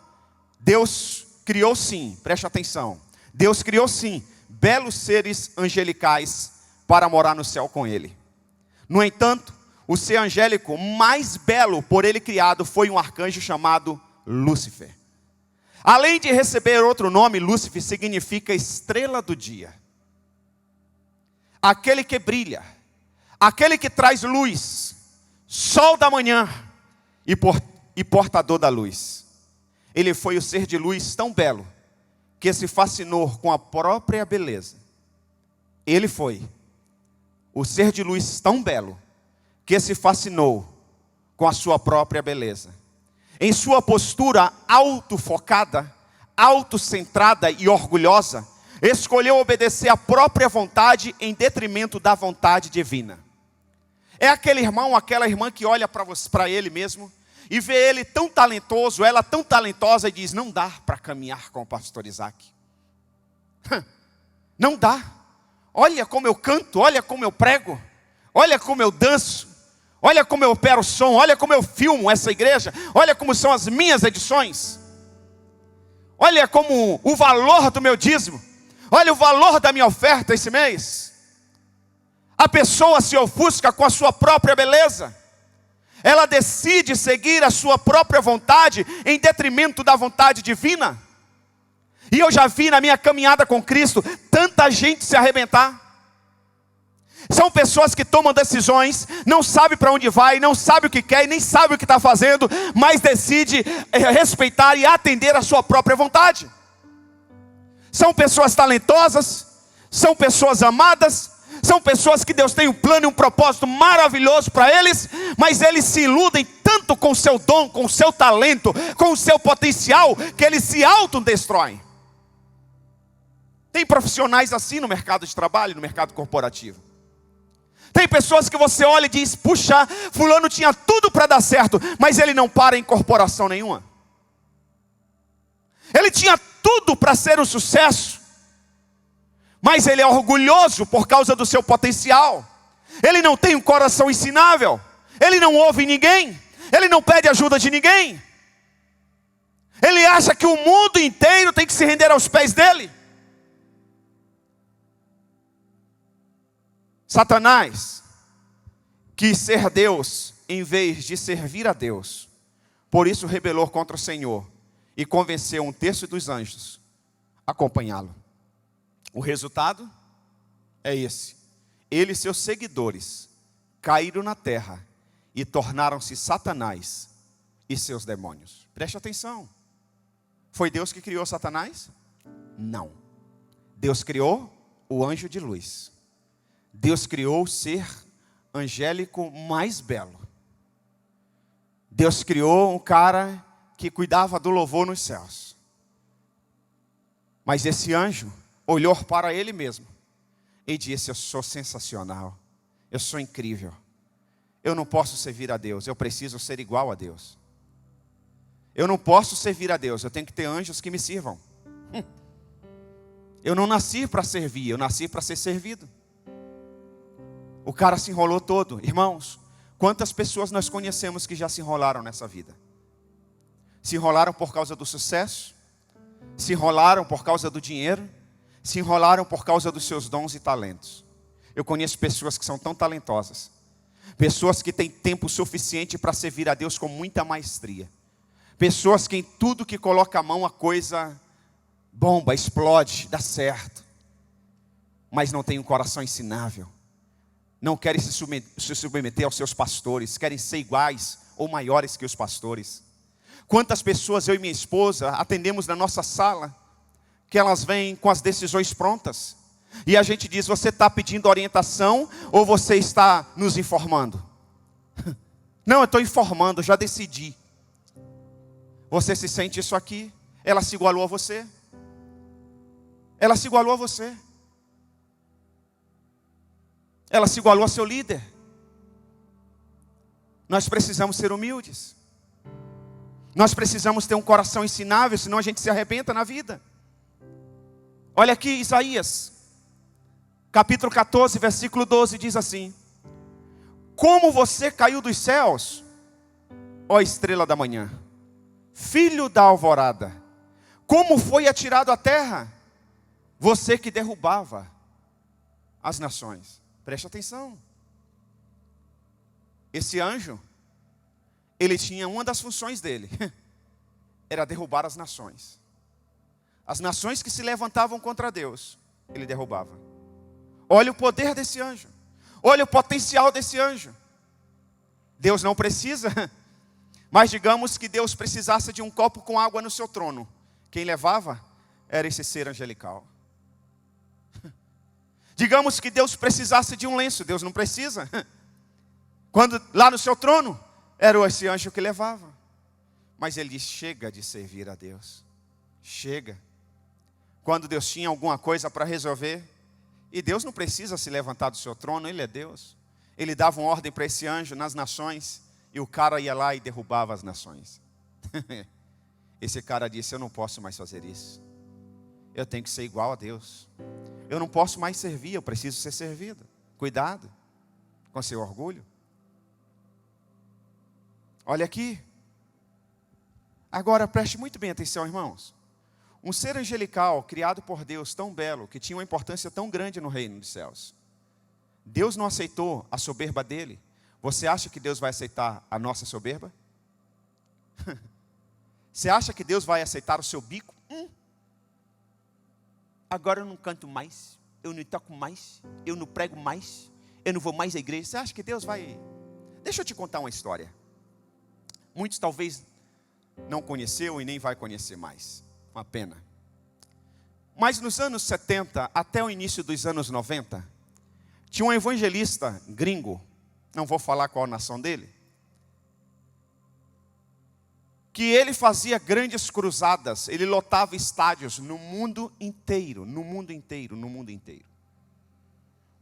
Deus criou sim, preste atenção. Deus criou sim, belos seres angelicais para morar no céu com Ele. No entanto, o ser angélico mais belo por Ele criado foi um arcanjo chamado Lúcifer. Além de receber outro nome, Lúcifer significa estrela do dia. Aquele que brilha. Aquele que traz luz, sol da manhã e portador da luz. Ele foi o ser de luz tão belo, que se fascinou com a própria beleza. Ele foi o ser de luz tão belo, que se fascinou com a sua própria beleza. Em sua postura autofocada, autocentrada e orgulhosa, escolheu obedecer à própria vontade em detrimento da vontade divina. É aquele irmão, aquela irmã que olha para ele mesmo e vê ele tão talentoso, ela tão talentosa e diz: não dá para caminhar com o pastor Isaac. Não dá. Olha como eu canto, olha como eu prego, olha como eu danço, olha como eu opero o som, olha como eu filmo essa igreja, olha como são as minhas edições, olha como o valor do meu dízimo, olha o valor da minha oferta esse mês. A pessoa se ofusca com a sua própria beleza. Ela decide seguir a sua própria vontade em detrimento da vontade divina. E eu já vi na minha caminhada com Cristo tanta gente se arrebentar. São pessoas que tomam decisões, não sabem para onde vai, não sabem o que quer e nem sabem o que está fazendo, mas decide respeitar e atender a sua própria vontade. São pessoas talentosas, são pessoas amadas, são pessoas que Deus tem um plano e um propósito maravilhoso para eles, mas eles se iludem tanto com o seu dom, com o seu talento, com o seu potencial, que eles se autodestroem. Tem profissionais assim no mercado de trabalho, no mercado corporativo. Tem pessoas que você olha e diz: puxa, fulano tinha tudo para dar certo, mas ele não para em corporação nenhuma. Ele tinha tudo para ser um sucesso, mas ele é orgulhoso por causa do seu potencial. Ele não tem um coração ensinável. Ele não ouve ninguém. Ele não pede ajuda de ninguém. Ele acha que o mundo inteiro tem que se render aos pés dele. Satanás quis ser Deus em vez de servir a Deus. Por isso rebelou contra o Senhor e convenceu 1/3 dos anjos a acompanhá-lo. O resultado é esse: ele e seus seguidores caíram na terra e tornaram-se Satanás e seus demônios. Preste atenção. Foi Deus que criou Satanás? Não. Deus criou o anjo de luz. Deus criou o ser angélico mais belo. Deus criou um cara que cuidava do louvor nos céus. Mas esse anjo olhou para ele mesmo e disse: eu sou sensacional, eu sou incrível, eu não posso servir a Deus, eu preciso ser igual a Deus. Eu não posso servir a Deus, eu tenho que ter anjos que me sirvam. Eu não nasci para servir, eu nasci para ser servido. O cara se enrolou todo. Irmãos, quantas pessoas nós conhecemos que já se enrolaram nessa vida? Se enrolaram por causa do sucesso, se enrolaram por causa do dinheiro, se enrolaram por causa dos seus dons e talentos. Eu conheço pessoas que são tão talentosas, pessoas que têm tempo suficiente para servir a Deus com muita maestria, pessoas que em tudo que coloca a mão a coisa bomba, explode, dá certo, mas não tem um coração ensinável, não querem se submeter aos seus pastores, querem ser iguais ou maiores que os pastores. Quantas pessoas eu e minha esposa atendemos na nossa sala, que elas vêm com as decisões prontas, e a gente diz: você está pedindo orientação ou você está nos informando? Não, eu estou informando, já decidi. Você se sente isso aqui? Ela se igualou a você. Ela se igualou a você. Ela se igualou a seu líder. Nós precisamos ser humildes. Nós precisamos ter um coração ensinável, senão a gente se arrebenta na vida. Olha aqui Isaías, capítulo 14, versículo 12, diz assim: como você caiu dos céus, ó estrela da manhã, filho da alvorada, como foi atirado à terra, você que derrubava as nações. Preste atenção. Esse anjo, ele tinha uma das funções dele, era derrubar as nações. As nações que se levantavam contra Deus, ele derrubava. Olha o poder desse anjo. Olha o potencial desse anjo. Deus não precisa, mas digamos que Deus precisasse de um copo com água no seu trono. Quem levava era esse ser angelical. Digamos que Deus precisasse de um lenço. Deus não precisa. Quando lá no seu trono, era esse anjo que levava. Mas ele diz: chega de servir a Deus. Chega. Quando Deus tinha alguma coisa para resolver, e Deus não precisa se levantar do seu trono, Ele é Deus. Ele dava uma ordem para esse anjo nas nações, e o cara ia lá e derrubava as nações. Esse cara disse: eu não posso mais fazer isso. Eu tenho que ser igual a Deus. Eu não posso mais servir, eu preciso ser servido. Cuidado com seu orgulho. Olha aqui. Agora preste muito bem atenção, irmãos. Um ser angelical, criado por Deus, tão belo, que tinha uma importância tão grande no reino dos céus. Deus não aceitou a soberba dele. Você acha que Deus vai aceitar a nossa soberba? Você acha que Deus vai aceitar o seu bico? Agora eu não canto mais, eu não toco mais, eu não prego mais, eu não vou mais à igreja. Você acha que Deus vai... Deixa eu te contar uma história. Muitos talvez não conheceu e nem vai conhecer mais. Uma pena. Mas nos anos 70 até o início dos anos 90, tinha um evangelista gringo, não vou falar qual a nação dele, que ele fazia grandes cruzadas, ele lotava estádios no mundo inteiro, no mundo inteiro, no mundo inteiro.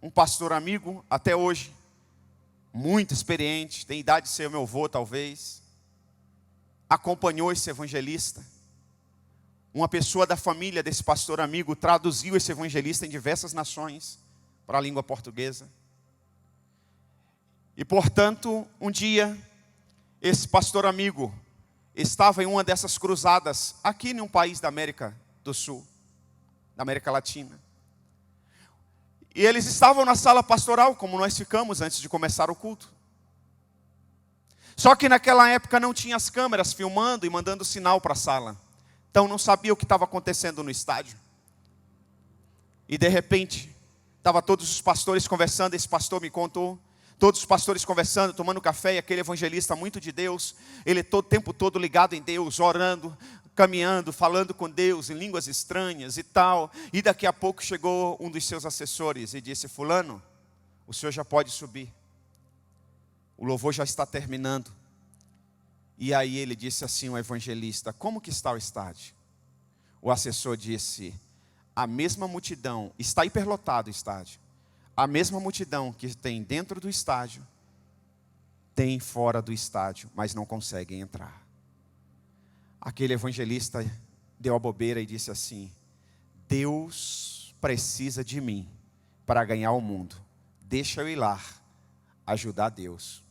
Um pastor amigo, até hoje, muito experiente, tem idade de ser meu avô talvez, acompanhou esse evangelista. Uma pessoa da família desse pastor amigo traduziu esse evangelista em diversas nações para a língua portuguesa. E portanto, um dia, esse pastor amigo estava em uma dessas cruzadas, aqui em um país da América do Sul, da América Latina. E eles estavam na sala pastoral, como nós ficamos antes de começar o culto. Só que naquela época não tinha as câmeras filmando e mandando sinal para a sala. Então não sabia o que estava acontecendo no estádio. E de repente, estavam todos os pastores conversando, esse pastor me contou. Todos os pastores conversando, tomando café, e aquele evangelista muito de Deus, ele todo o tempo todo ligado em Deus, orando, caminhando, falando com Deus em línguas estranhas e tal. E daqui a pouco chegou um dos seus assessores e disse: fulano, o senhor já pode subir. O louvor já está terminando. E aí ele disse assim, o evangelista: como que está o estádio? O assessor disse: a mesma multidão, está hiperlotado o estádio. A mesma multidão que tem dentro do estádio, tem fora do estádio, mas não conseguem entrar. Aquele evangelista deu a bobeira e disse assim: Deus precisa de mim para ganhar o mundo. Deixa eu ir lá ajudar Deus.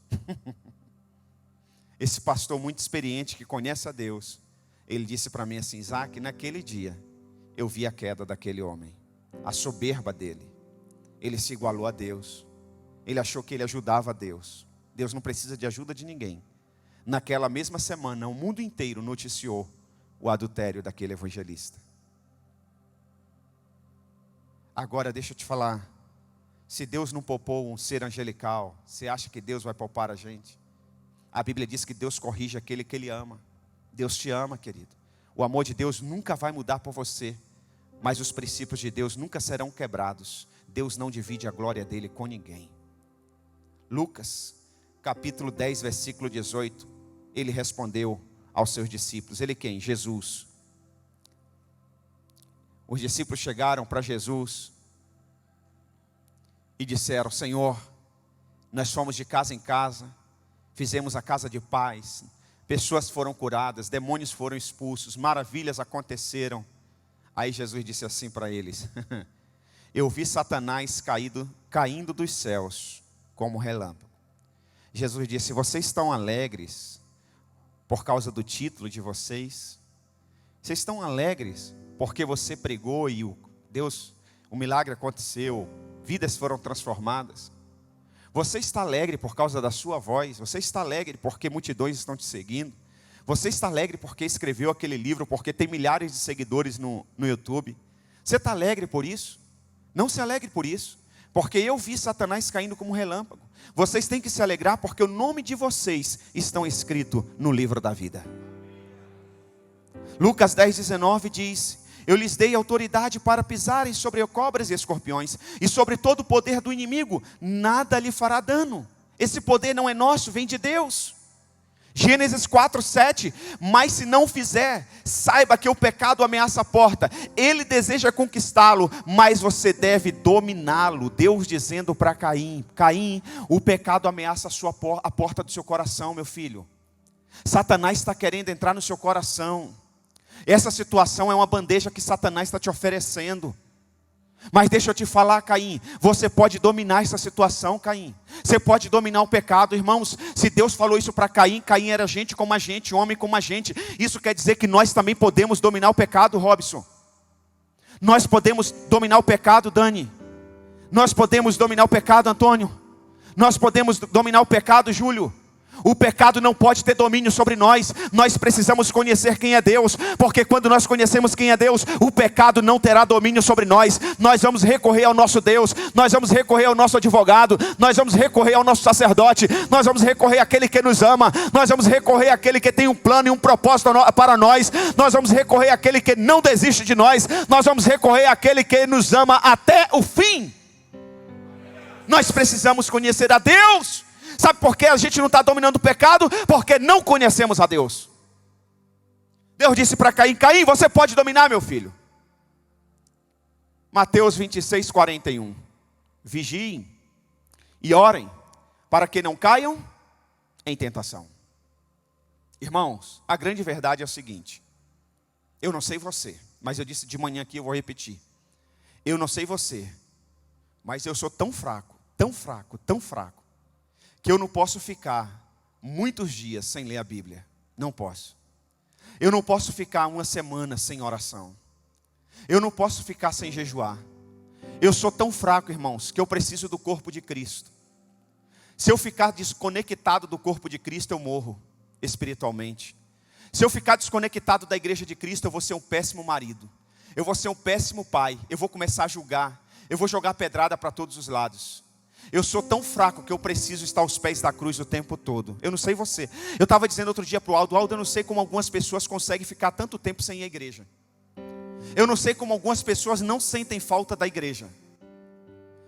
Esse pastor muito experiente que conhece a Deus, ele disse para mim assim: Isaac, naquele dia eu vi a queda daquele homem, a soberba dele. Ele se igualou a Deus. Ele achou que ele ajudava a Deus. Deus não precisa de ajuda de ninguém. Naquela mesma semana, o mundo inteiro noticiou o adultério daquele evangelista. Agora deixa eu te falar. Se Deus não poupou um ser angelical, você acha que Deus vai poupar a gente? A Bíblia diz que Deus corrige aquele que Ele ama. Deus te ama, querido. O amor de Deus nunca vai mudar por você. Mas os princípios de Deus nunca serão quebrados. Deus não divide a glória dele com ninguém. Lucas, capítulo 10, versículo 18. Ele respondeu aos seus discípulos. Ele quem? Jesus. Os discípulos chegaram para Jesus e disseram: Senhor, nós fomos de casa em casa, fizemos a casa de paz, pessoas foram curadas, demônios foram expulsos, maravilhas aconteceram. Aí Jesus disse assim para eles: eu vi Satanás caindo dos céus como relâmpago. Jesus disse: vocês estão alegres por causa do título de vocês? Vocês estão alegres porque você pregou e o milagre aconteceu, vidas foram transformadas? Você está alegre por causa da sua voz? Você está alegre porque multidões estão te seguindo? Você está alegre porque escreveu aquele livro, porque tem milhares de seguidores no YouTube? Você está alegre por isso? Não se alegre por isso, porque eu vi Satanás caindo como relâmpago. Vocês têm que se alegrar porque o nome de vocês estão escrito no livro da vida. Lucas 10, 19 diz: eu lhes dei autoridade para pisarem sobre cobras e escorpiões, e sobre todo o poder do inimigo, nada lhe fará dano. Esse poder não é nosso, vem de Deus. Gênesis 4, 7, mas se não fizer, saiba que o pecado ameaça a porta, ele deseja conquistá-lo, mas você deve dominá-lo. Deus dizendo para Caim: Caim, o pecado ameaça a porta do seu coração, meu filho. Satanás está querendo entrar no seu coração. Essa situação é uma bandeja que Satanás está te oferecendo. Mas deixa eu te falar, Caim, você pode dominar essa situação, Caim. Você pode dominar o pecado, irmãos. Se Deus falou isso para Caim, Caim era gente como a gente, homem como a gente. Isso quer dizer que nós também podemos dominar o pecado, Robson. Nós podemos dominar o pecado, Dani. Nós podemos dominar o pecado, Antônio. Nós podemos dominar o pecado, Júlio. O pecado não pode ter domínio sobre nós. Nós precisamos conhecer quem é Deus, porque quando nós conhecemos quem é Deus, o pecado não terá domínio sobre nós. Nós vamos recorrer ao nosso Deus, nós vamos recorrer ao nosso advogado, nós vamos recorrer ao nosso sacerdote, nós vamos recorrer àquele que nos ama, nós vamos recorrer àquele que tem um plano e um propósito para nós, nós vamos recorrer àquele que não desiste de nós, nós vamos recorrer àquele que nos ama até o fim. Nós precisamos conhecer a Deus. Sabe por que a gente não está dominando o pecado? Porque não conhecemos a Deus. Deus disse para Caim: Caim, você pode dominar, meu filho. Mateus 26, 41. Vigiem e orem para que não caiam em tentação. Irmãos, a grande verdade é o seguinte: eu não sei você, mas eu disse de manhã aqui, eu vou repetir. Eu não sei você, mas eu sou tão fraco, tão fraco, tão fraco, que eu não posso ficar muitos dias sem ler a Bíblia. Não posso. Eu não posso ficar uma semana sem oração. Eu não posso ficar sem jejuar. Eu sou tão fraco, irmãos, que eu preciso do corpo de Cristo. Se eu ficar desconectado do corpo de Cristo, eu morro espiritualmente. Se eu ficar desconectado da igreja de Cristo, eu vou ser um péssimo marido. Eu vou ser um péssimo pai. Eu vou começar a julgar. Eu vou jogar pedrada para todos os lados. Eu sou tão fraco que eu preciso estar aos pés da cruz o tempo todo. Eu não sei você. Eu estava dizendo outro dia para o Aldo, eu não sei como algumas pessoas conseguem ficar tanto tempo sem ir à igreja. Eu não sei como algumas pessoas não sentem falta da igreja.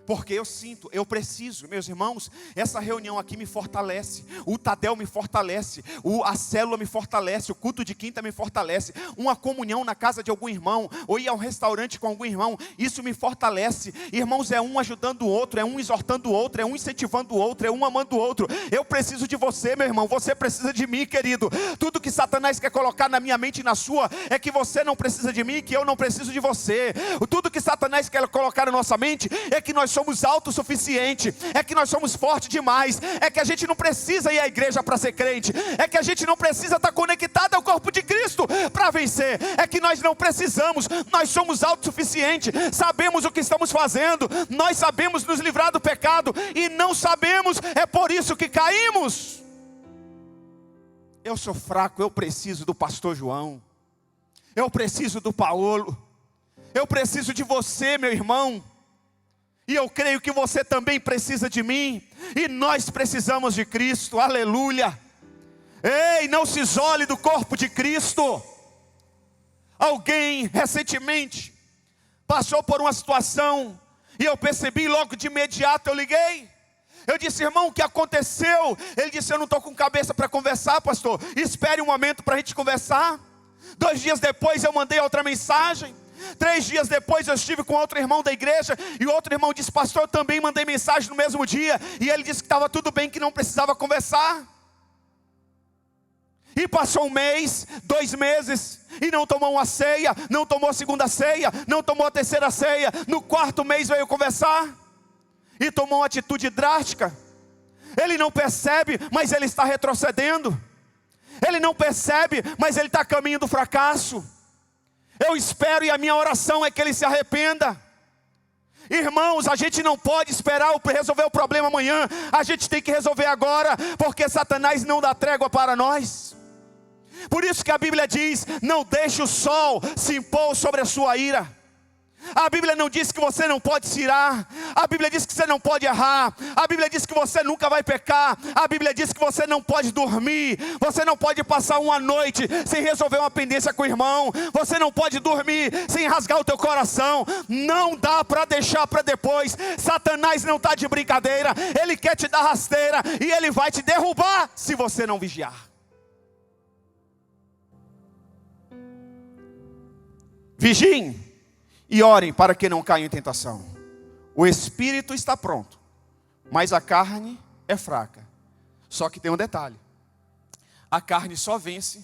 Porque eu sinto, eu preciso, meus irmãos, essa reunião aqui me fortalece, o Tadel me fortalece, a célula me fortalece, o culto de quinta me fortalece, uma comunhão na casa de algum irmão, ou ir a um restaurante com algum irmão, isso me fortalece. Irmãos, é um ajudando o outro, é um exortando o outro, é um incentivando o outro, é um amando o outro. Eu preciso de você, meu irmão, você precisa de mim, querido. Tudo que Satanás quer colocar na minha mente e na sua, é que você não precisa de mim, que eu não preciso de você. Tudo que Satanás quer colocar na nossa mente, é que nós somos autossuficientes, é que nós somos fortes demais, é que a gente não precisa ir à igreja para ser crente, é que a gente não precisa estar conectado ao corpo de Cristo para vencer, é que nós não precisamos, nós somos autossuficientes, sabemos o que estamos fazendo, nós sabemos nos livrar do pecado, e não sabemos, é por isso que caímos. Eu sou fraco, eu preciso do pastor João, eu preciso do Paulo, eu preciso de você, meu irmão. E eu creio que você também precisa de mim. E nós precisamos de Cristo, aleluia. Ei, não se isole do corpo de Cristo. Alguém recentemente passou por uma situação, e eu percebi logo de imediato, eu liguei. Eu disse, irmão, o que aconteceu? Ele disse, eu não estou com cabeça para conversar, pastor. Espere um momento para a gente conversar. 2 dias depois eu mandei outra mensagem. 3 dias depois eu estive com outro irmão da igreja, e outro irmão disse, pastor, eu também mandei mensagem no mesmo dia, e ele disse que estava tudo bem, que não precisava conversar. E passou 1 mês, 2 meses, e não tomou uma ceia, não tomou a segunda ceia, não tomou a terceira ceia. No 4º mês veio conversar, e tomou uma atitude drástica. Ele não percebe, mas ele está retrocedendo. Ele não percebe, mas ele está a caminho do fracasso. Eu espero, e a minha oração é que ele se arrependa. Irmãos, a gente não pode esperar resolver o problema amanhã. A gente tem que resolver agora, porque Satanás não dá trégua para nós. Por isso que a Bíblia diz, não deixe o sol se impor sobre a sua ira. A Bíblia não diz que você não pode se irar. A Bíblia diz que você não pode errar. A Bíblia diz que você nunca vai pecar. A Bíblia diz que você não pode dormir. Você não pode passar uma noite sem resolver uma pendência com o irmão. Você não pode dormir sem rasgar o teu coração. Não dá para deixar para depois. Satanás não está de brincadeira. Ele quer te dar rasteira, e ele vai te derrubar se você não vigiar. Vigiem e orem para que não caiam em tentação. O espírito está pronto, mas a carne é fraca. Só que tem um detalhe: a carne só vence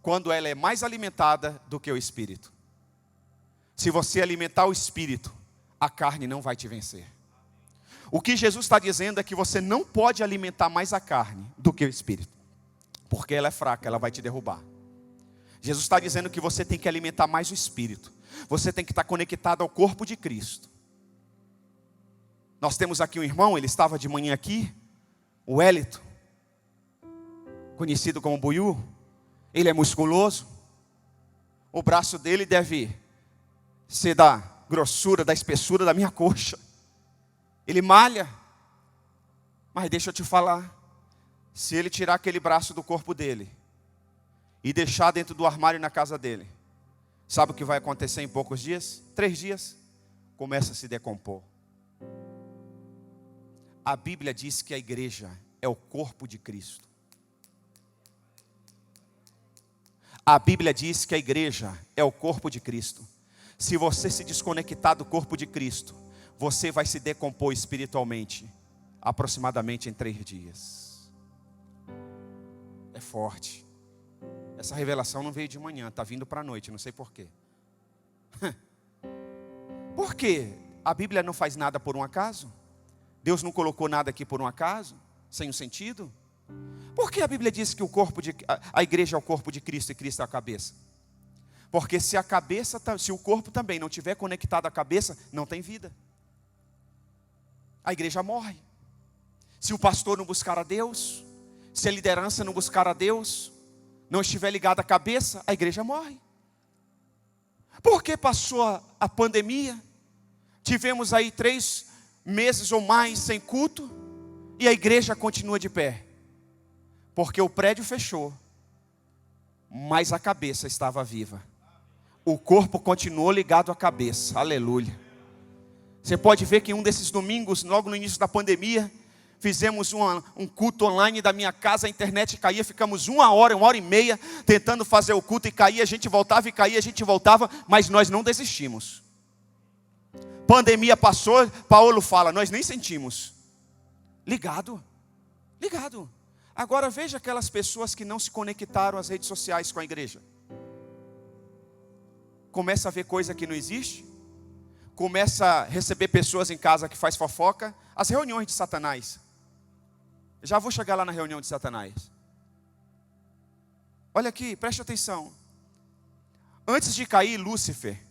quando ela é mais alimentada do que o espírito. Se você alimentar o espírito, a carne não vai te vencer. O que Jesus está dizendo é que você não pode alimentar mais a carne do que o espírito, porque ela é fraca, ela vai te derrubar. Jesus está dizendo que você tem que alimentar mais o espírito. Você tem que estar conectado ao corpo de Cristo. Nós temos aqui um irmão, ele estava de manhã aqui, o Hélito, conhecido como Buiú. Ele é musculoso. O braço dele deve ser da grossura, da espessura da minha coxa. Ele malha. Mas deixa eu te falar, se ele tirar aquele braço do corpo dele e deixar dentro do armário na casa dele, sabe o que vai acontecer em poucos dias? 3 dias, começa a se decompor. A Bíblia diz que a igreja é o corpo de Cristo. A Bíblia diz que a igreja é o corpo de Cristo. Se você se desconectar do corpo de Cristo, você vai se decompor espiritualmente, aproximadamente em 3 dias. É forte. Essa revelação não veio de manhã, está vindo para a noite, não sei porquê. Por quê? A Bíblia não faz nada por um acaso? Deus não colocou nada aqui por um acaso? Sem um sentido? Por que a Bíblia diz que a igreja é o corpo de Cristo e Cristo é a cabeça? Porque se o corpo também não estiver conectado à cabeça, não tem vida. A igreja morre. Se o pastor não buscar a Deus, se a liderança não buscar a Deus, não estiver ligado à cabeça, a igreja morre. Por que passou a pandemia? Tivemos aí 3 meses ou mais sem culto, e a igreja continua de pé. Porque o prédio fechou, mas a cabeça estava viva. O corpo continuou ligado à cabeça. Aleluia. Você pode ver que em um desses domingos, logo no início da pandemia, fizemos um culto online da minha casa, a internet caía, ficamos 1 hora e meia tentando fazer o culto e caía, a gente voltava e caía, a gente voltava, mas nós não desistimos. Pandemia passou, Paulo fala, nós nem sentimos. Ligado. Agora veja aquelas pessoas que não se conectaram às redes sociais com a igreja. Começa a ver coisa que não existe. Começa a receber pessoas em casa que faz fofoca. As reuniões de Satanás. Já vou chegar lá na reunião de Satanás. Olha aqui, preste atenção. Antes de cair Lúcifer,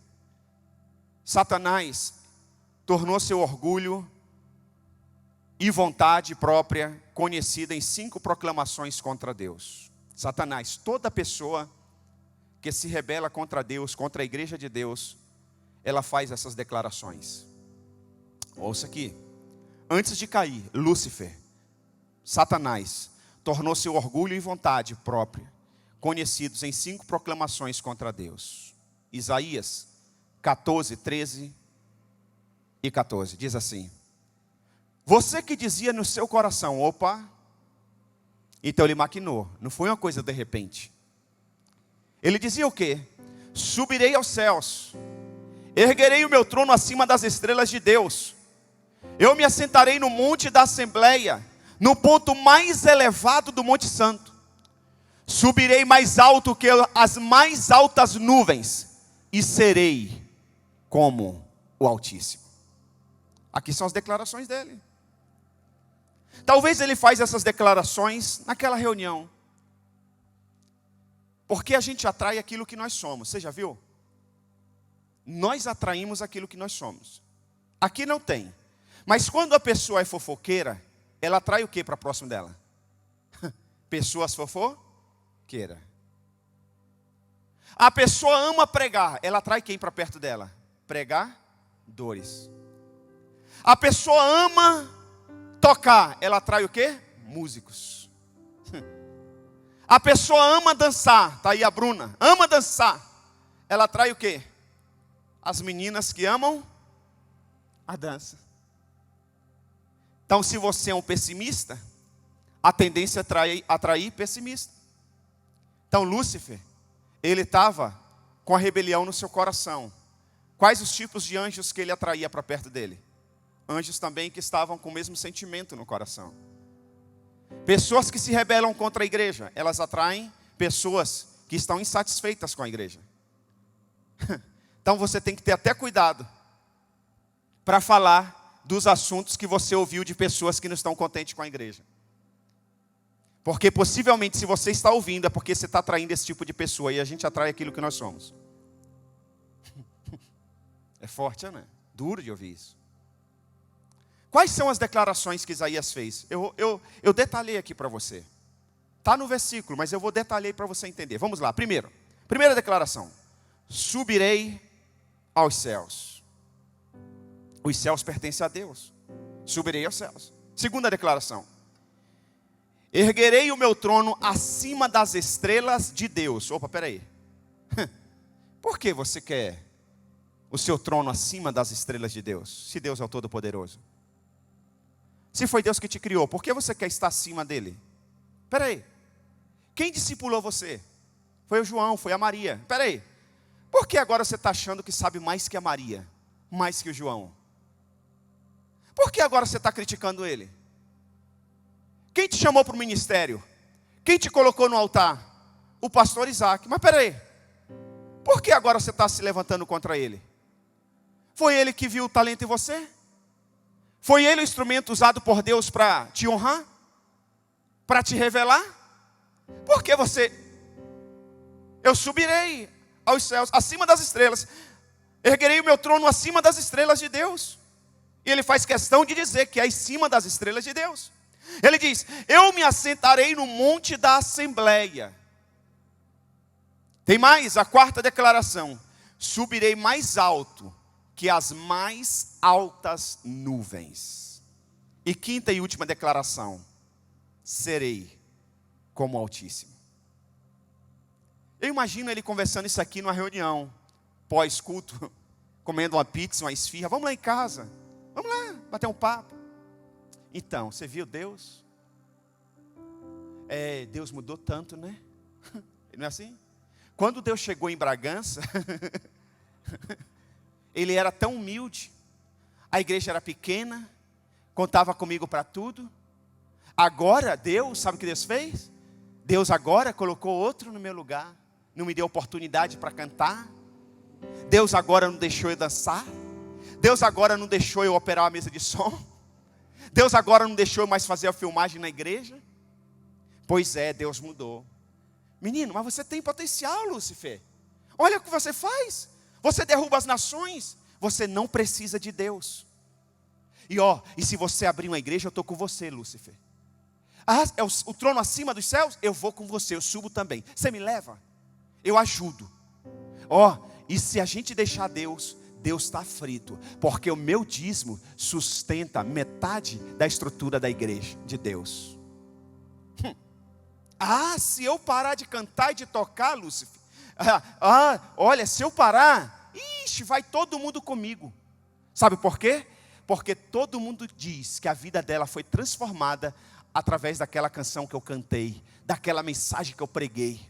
Satanás tornou seu orgulho e vontade própria conhecida em 5 proclamações contra Deus. Satanás, toda pessoa que se rebela contra Deus, contra a igreja de Deus, ela faz essas declarações. Ouça aqui. Antes de cair, Lúcifer, Satanás, tornou seu orgulho e vontade própria conhecidos em 5 proclamações contra Deus. Isaías 14, 13 e 14, diz assim: você que dizia no seu coração, opa, então ele maquinou, não foi uma coisa de repente. Ele dizia o quê? Subirei aos céus, erguerei o meu trono acima das estrelas de Deus, eu me assentarei no monte da Assembleia, no ponto mais elevado do Monte Santo, subirei mais alto que as mais altas nuvens, e serei como o Altíssimo. Aqui são as declarações dele. Talvez ele faz essas declarações naquela reunião, porque a gente atrai aquilo que nós somos. Você já viu? Nós atraímos aquilo que nós somos. Aqui não tem. Mas quando a pessoa é fofoqueira, ela atrai o que para próximo dela? Pessoas fofoqueiras. A pessoa ama pregar, ela atrai quem para perto dela? Pregadores. A pessoa ama tocar, ela atrai o quê? Músicos. A pessoa ama dançar, está aí a Bruna, ama dançar, ela atrai o quê? As meninas que amam a dança. Então, se você é um pessimista, a tendência é atrair pessimista. Então, Lúcifer, ele estava com a rebelião no seu coração. Quais os tipos de anjos que ele atraía para perto dele? Anjos também que estavam com o mesmo sentimento no coração. Pessoas que se rebelam contra a igreja, elas atraem pessoas que estão insatisfeitas com a igreja. Então você tem que ter até cuidado para falar dos assuntos que você ouviu de pessoas que não estão contentes com a igreja. Porque possivelmente se você está ouvindo é porque você está atraindo esse tipo de pessoa, e a gente atrai aquilo que nós somos. É forte, né? Duro de ouvir isso. Quais são as declarações que Isaías fez? Eu detalhei aqui para você. Está no versículo, mas eu vou detalhar para você entender. Vamos lá, primeira declaração. Subirei aos céus. Os céus pertencem a Deus. Subirei aos céus. Segunda declaração. Erguerei o meu trono acima das estrelas de Deus. Opa, peraí. Por que você quer o seu trono acima das estrelas de Deus? Se Deus é o Todo-Poderoso. Se foi Deus que te criou, por que você quer estar acima dele? Espera aí. Quem discipulou você? Foi o João, foi a Maria. Espera aí. Por que agora você está achando que sabe mais que a Maria? Mais que o João? Por que agora você está criticando ele? Quem te chamou para o ministério? Quem te colocou no altar? O pastor Isaac. Mas espera aí. Por que agora você está se levantando contra ele? Foi ele que viu o talento em você? Foi ele o instrumento usado por Deus para te honrar? Para te revelar? Por que você? Eu subirei aos céus, acima das estrelas. Erguerei o meu trono acima das estrelas de Deus. E ele faz questão de dizer que é acima das estrelas de Deus. Ele diz, eu me assentarei no monte da Assembleia. Tem mais, a quarta declaração. Subirei mais alto que as mais altas nuvens. E quinta e última declaração: serei como o Altíssimo. Eu imagino ele conversando isso aqui numa reunião, pós-culto, comendo uma pizza, uma esfirra. Vamos lá em casa, vamos lá, bater um papo. Então, você viu Deus? Deus mudou tanto, né? Não é assim? Quando Deus chegou em Bragança, Ele era tão humilde, a igreja era pequena, contava comigo para tudo. Agora Deus, sabe o que Deus fez? Deus agora colocou outro no meu lugar, não me deu oportunidade para cantar. Deus agora não deixou eu dançar. Deus agora não deixou eu operar a mesa de som. Deus agora não deixou eu mais fazer a filmagem na igreja. Pois é, Deus mudou. Menino, mas você tem potencial, Lúcifer. Olha o que você faz. Você derruba as nações. Você não precisa de Deus. E se você abrir uma igreja, eu estou com você, Lúcifer. É o trono acima dos céus? Eu vou com você, eu subo também. Você me leva? Eu ajudo. E se a gente deixar Deus, Deus está frito. Porque o meu dízimo sustenta metade da estrutura da igreja de Deus. Se eu parar de cantar e de tocar, Lúcifer. Olha, se eu parar, vai todo mundo comigo. Sabe por quê? Porque todo mundo diz que a vida dela foi transformada através daquela canção que eu cantei, daquela mensagem que eu preguei.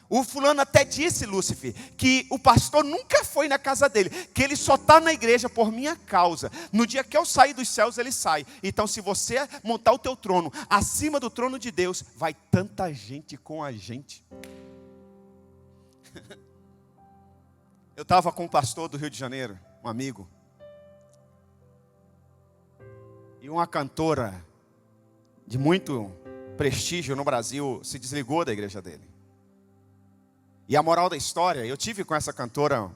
O fulano até disse, Lúcifer, que o pastor nunca foi na casa dele, que ele só está na igreja por minha causa. No dia que eu sair dos céus, ele sai. Então, se você montar o teu trono acima do trono de Deus, vai tanta gente com a gente. Eu estava com um pastor do Rio de Janeiro, um amigo, e uma cantora de muito prestígio no Brasil se desligou da igreja dele. E a moral da história, eu tive com essa cantora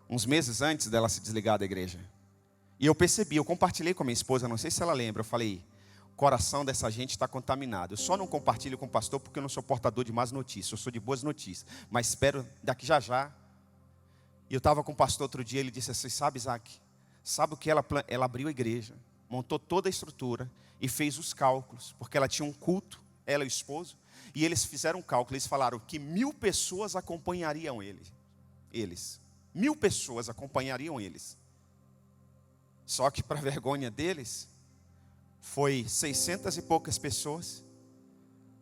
uns meses antes dela se desligar da igreja. E eu percebi, eu compartilhei com a minha esposa, não sei se ela lembra, eu falei: o coração dessa gente está contaminado. Eu só não compartilho com o pastor porque eu não sou portador de más notícias, eu sou de boas notícias. Mas espero daqui já. E eu estava com o pastor outro dia, ele disse assim: sabe, Isaac, sabe o que ela abriu a igreja, montou toda a estrutura e fez os cálculos, porque ela tinha um culto, ela e o esposo. E eles fizeram um cálculo, eles falaram que 1000 pessoas acompanhariam eles. 1000 pessoas acompanhariam eles. Só que, para vergonha deles, foi 600 e poucas pessoas,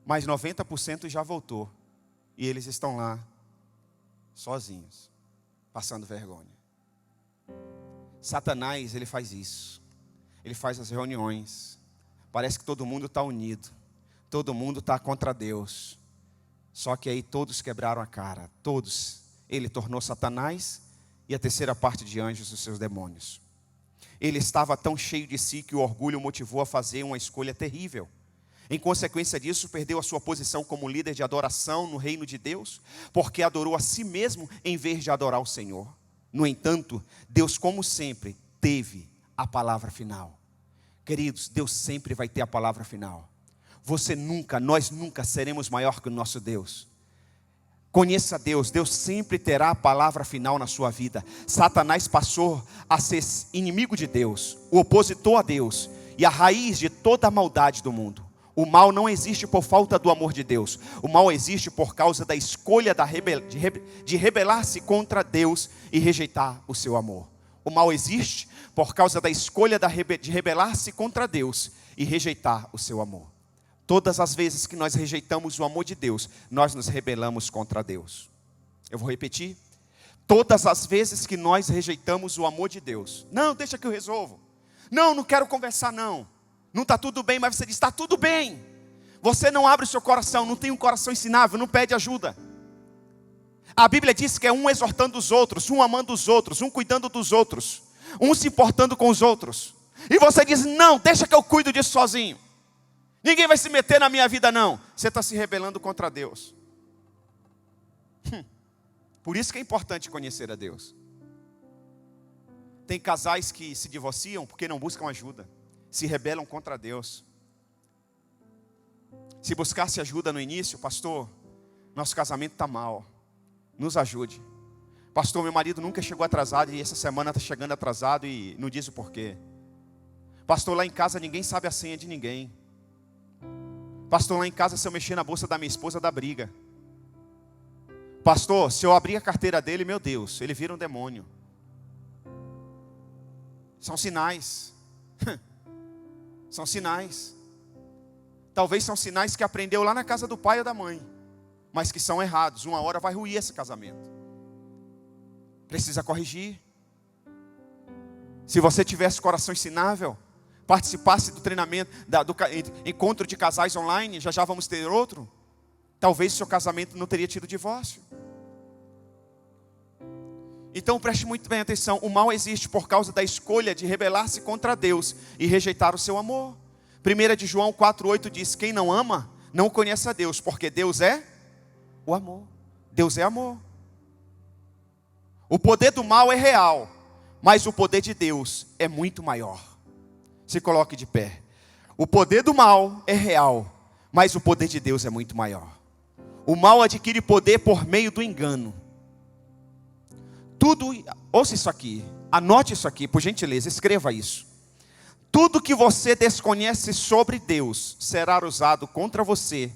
mas 90% já voltou. E eles estão lá, sozinhos, passando vergonha. Satanás, ele faz isso. Ele faz as reuniões. Parece que todo mundo está unido. Todo mundo está contra Deus. Só que aí todos quebraram a cara. Todos. Ele tornou Satanás e a terceira parte de anjos os seus demônios. Ele estava tão cheio de si que o orgulho o motivou a fazer uma escolha terrível. Em consequência disso, perdeu a sua posição como líder de adoração no reino de Deus, porque adorou a si mesmo em vez de adorar o Senhor. No entanto, Deus, como sempre, teve a palavra final. Queridos, Deus sempre vai ter a palavra final. Nós nunca seremos maior que o nosso Deus. Conheça Deus, Deus sempre terá a palavra final na sua vida. Satanás passou a ser inimigo de Deus, o opositor a Deus e a raiz de toda a maldade do mundo. O mal não existe por falta do amor de Deus. O mal existe por causa da escolha de rebelar-se contra Deus e rejeitar o seu amor. O mal existe por causa da escolha de rebelar-se contra Deus e rejeitar o seu amor. Todas as vezes que nós rejeitamos o amor de Deus, nós nos rebelamos contra Deus. Eu vou repetir. Todas as vezes que nós rejeitamos o amor de Deus. Não, deixa que eu resolvo. Não quero conversar não. Não está tudo bem, mas você diz: está tudo bem. Você não abre o seu coração, não tem um coração ensinável, não pede ajuda. A Bíblia diz que é um exortando os outros, um amando os outros, um cuidando dos outros, um se importando com os outros. E você diz: não, deixa que eu cuido disso sozinho. Ninguém vai se meter na minha vida não. Você está se rebelando contra Deus. Por isso que é importante conhecer a Deus. Tem casais que se divorciam porque não buscam ajuda. Se rebelam contra Deus. Se buscasse ajuda no início: pastor, nosso casamento está mal, nos ajude. Pastor, meu marido nunca chegou atrasado e essa semana está chegando atrasado e não diz o porquê. Pastor, lá em casa ninguém sabe a senha de ninguém. Pastor, lá em casa se eu mexer na bolsa da minha esposa dá briga. Pastor, se eu abrir a carteira dele, meu Deus, ele vira um demônio. São sinais. São sinais. Talvez são sinais que aprendeu lá na casa do pai ou da mãe, mas que são errados. Uma hora vai ruir esse casamento. Precisa corrigir. Se você tivesse coração ensinável, participasse do treinamento, do encontro de casais online, já vamos ter outro. Talvez o seu casamento não teria tido divórcio. Então preste muito bem atenção. O mal existe por causa da escolha de rebelar-se contra Deus e rejeitar o seu amor. 1 de João 4,8 diz: quem não ama, não conhece a Deus, porque Deus é o amor. Deus é amor. O poder do mal é real, mas o poder de Deus é muito maior. Se coloque de pé. O poder do mal é real, mas o poder de Deus é muito maior. O mal adquire poder por meio do engano. Tudo, ouça isso aqui, anote isso aqui, por gentileza, escreva isso. Tudo que você desconhece sobre Deus será usado contra você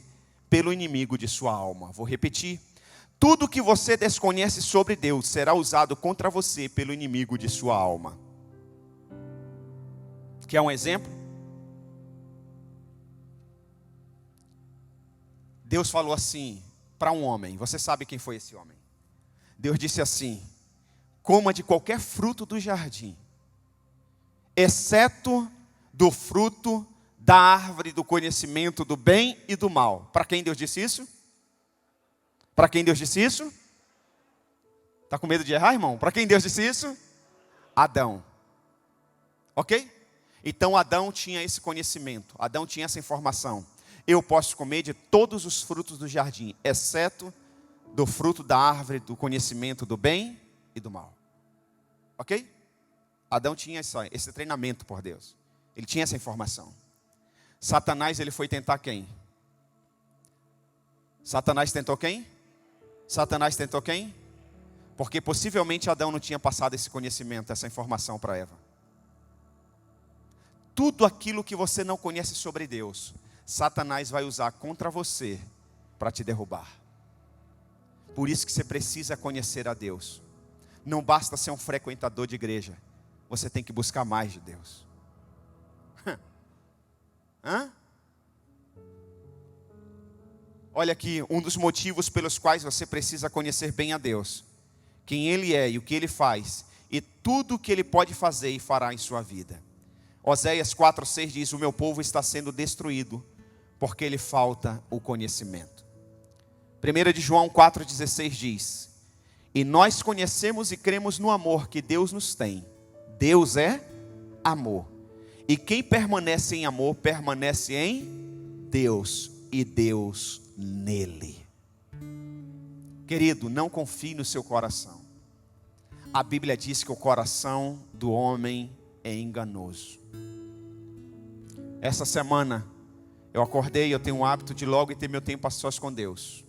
pelo inimigo de sua alma. Vou repetir. Tudo que você desconhece sobre Deus será usado contra você pelo inimigo de sua alma. Quer um exemplo? Deus falou assim para um homem. Você sabe quem foi esse homem? Deus disse assim: coma de qualquer fruto do jardim, exceto do fruto da árvore do conhecimento do bem e do mal. Para quem Deus disse isso? Para quem Deus disse isso? Está com medo de errar, irmão? Para quem Deus disse isso? Adão. Ok? Então Adão tinha esse conhecimento, Adão tinha essa informação. Eu posso comer de todos os frutos do jardim, exceto do fruto da árvore do conhecimento do bem e do mal. Ok? Adão tinha esse treinamento por Deus. Ele tinha essa informação. Satanás, ele foi tentar quem? Satanás tentou quem? Satanás tentou quem? Porque possivelmente Adão não tinha passado esse conhecimento, essa informação para Eva. Tudo aquilo que você não conhece sobre Deus, Satanás vai usar contra você para te derrubar. Por isso que você precisa conhecer a Deus. Não basta ser um frequentador de igreja. Você tem que buscar mais de Deus. Hã? Olha aqui, um dos motivos pelos quais você precisa conhecer bem a Deus. Quem Ele é e o que Ele faz. E tudo o que Ele pode fazer e fará em sua vida. Oséias 4,6 diz: o meu povo está sendo destruído, porque lhe falta o conhecimento. 1 de João 4,16 diz: e nós conhecemos e cremos no amor que Deus nos tem. Deus é amor. E quem permanece em amor, permanece em Deus, e Deus nele. Querido, não confie no seu coração. A Bíblia diz que o coração do homem é enganoso. Essa semana, eu acordei, eu tenho o hábito de logo ter meu tempo a sós com Deus.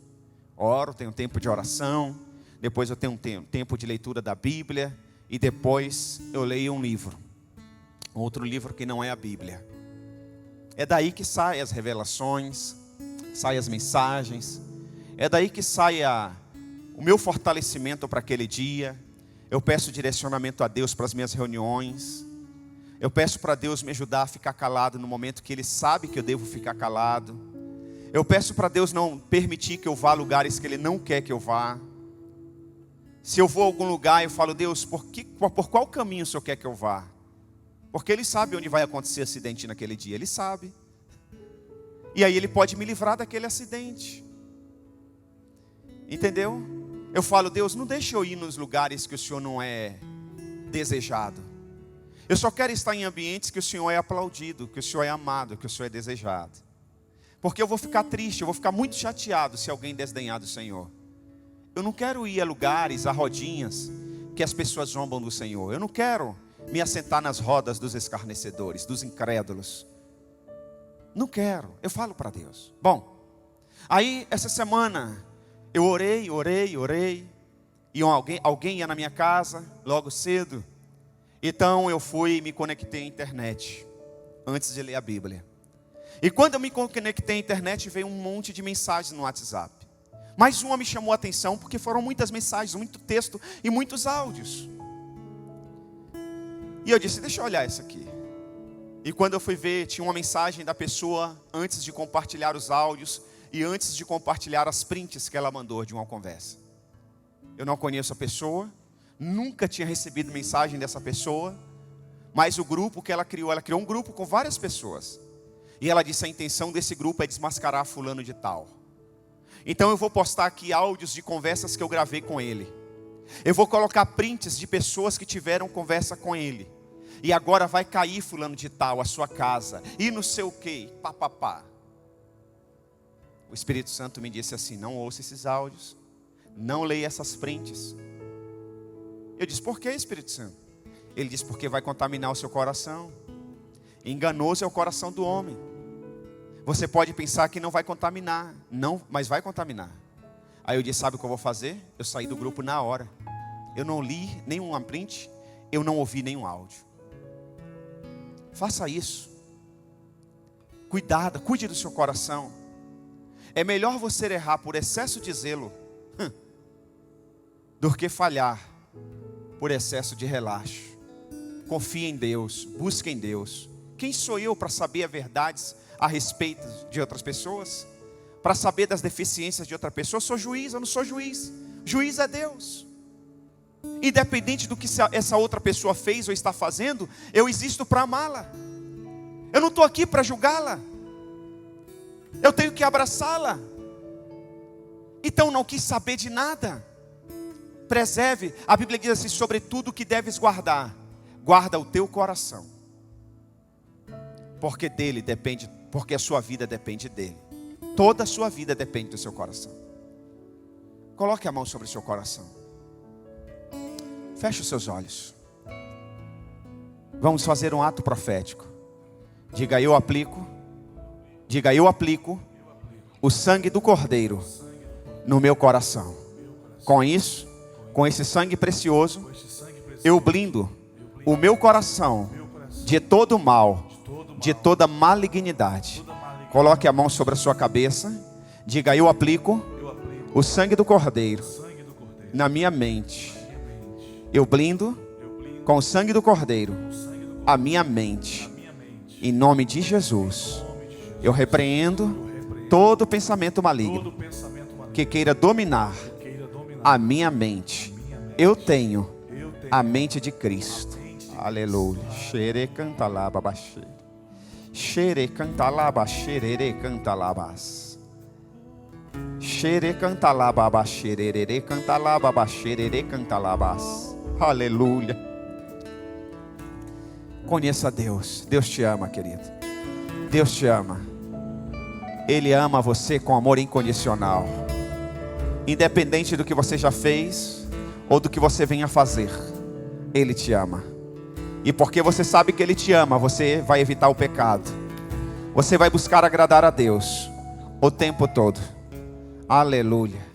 Oro, tenho tempo de oração, depois eu tenho um tempo de leitura da Bíblia, e depois eu leio um livro. Outro livro que não é a Bíblia. É daí que saem as revelações, saem as mensagens, é daí que sai o meu fortalecimento para aquele dia. Eu peço direcionamento a Deus para as minhas reuniões. Eu peço para Deus me ajudar a ficar calado no momento que Ele sabe que eu devo ficar calado. Eu peço para Deus não permitir que eu vá a lugares que Ele não quer que eu vá. Se eu vou a algum lugar, eu falo: Deus, por qual caminho o Senhor quer que eu vá? Porque Ele sabe onde vai acontecer acidente naquele dia, Ele sabe. E aí Ele pode me livrar daquele acidente. Entendeu? Eu falo: Deus, não deixe eu ir nos lugares que o Senhor não é desejado. Eu só quero estar em ambientes que o Senhor é aplaudido, que o Senhor é amado, que o Senhor é desejado. Porque eu vou ficar triste, eu vou ficar muito chateado se alguém desdenhar do Senhor. Eu não quero ir a lugares, a rodinhas, que as pessoas zombam do Senhor. Eu não quero me assentar nas rodas dos escarnecedores, dos incrédulos. Não quero, eu falo para Deus. Bom, aí essa semana eu orei. E alguém ia na minha casa logo cedo. Então eu fui e me conectei à internet antes de ler a Bíblia. E quando eu me conectei à internet, veio um monte de mensagens no WhatsApp. Mas uma me chamou a atenção porque foram muitas mensagens, muito texto e muitos áudios. E eu disse, deixa eu olhar isso aqui. E quando eu fui ver, tinha uma mensagem da pessoa antes de compartilhar os áudios e antes de compartilhar as prints que ela mandou de uma conversa. Eu não conheço a pessoa, nunca tinha recebido mensagem dessa pessoa, mas o grupo que ela criou um grupo com várias pessoas. E ela disse, a intenção desse grupo é desmascarar fulano de tal. Então eu vou postar aqui áudios de conversas que eu gravei com ele. Eu vou colocar prints de pessoas que tiveram conversa com ele. E agora vai cair fulano de tal, a sua casa. E não sei o que, papapá. O Espírito Santo me disse assim, não ouça esses áudios. Não leia essas prints. Eu disse, por que, Espírito Santo? Ele disse, porque vai contaminar o seu coração. Enganoso é o coração do homem. Você pode pensar que não vai contaminar. Não, mas vai contaminar. Aí eu disse, sabe o que eu vou fazer? Eu saí do grupo na hora. Eu não li nenhum print. Eu não ouvi nenhum áudio. Faça isso. Cuidado, cuide do seu coração. É melhor você errar por excesso de zelo do que falhar por excesso de relaxo. Confie em Deus, busque em Deus. Quem sou eu para saber as verdades a respeito de outras pessoas? Para saber das deficiências de outra pessoa? Eu sou juiz, eu não sou juiz. Juiz é Deus. Independente do que essa outra pessoa fez ou está fazendo, eu existo para amá-la. Eu não estou aqui para julgá-la. Eu tenho que abraçá-la. Então não quis saber de nada. Preserve, a Bíblia diz assim, sobre tudo que deves guardar, guarda o teu coração. Porque dele depende, porque a sua vida depende dele. Toda a sua vida depende do seu coração. Coloque a mão sobre o seu coração. Feche os seus olhos. Vamos fazer um ato profético. Diga, eu aplico. Diga, eu aplico o sangue do Cordeiro no meu coração. Com isso, com esse sangue precioso, eu blindo o meu coração de todo mal, de toda malignidade. Coloque a mão sobre a sua cabeça. Diga, eu aplico o sangue do Cordeiro na minha mente. Eu blindo com o sangue do Cordeiro a minha mente. Em nome de Jesus, eu repreendo todo pensamento maligno que queira dominar a minha mente. Eu tenho a mente de Cristo. Aleluia. Xere canta lá, babaxê. Xere canta lá, baxerere canta lá, bas. Xere canta lá, babaxerere canta lá, babaxerere canta lá, bas. Aleluia. Conheça Deus. Deus te ama, querido. Deus te ama. Ele ama você com amor incondicional. Independente do que você já fez ou do que você venha fazer, Ele te ama. E porque você sabe que Ele te ama, você vai evitar o pecado. Você vai buscar agradar a Deus o tempo todo. Aleluia.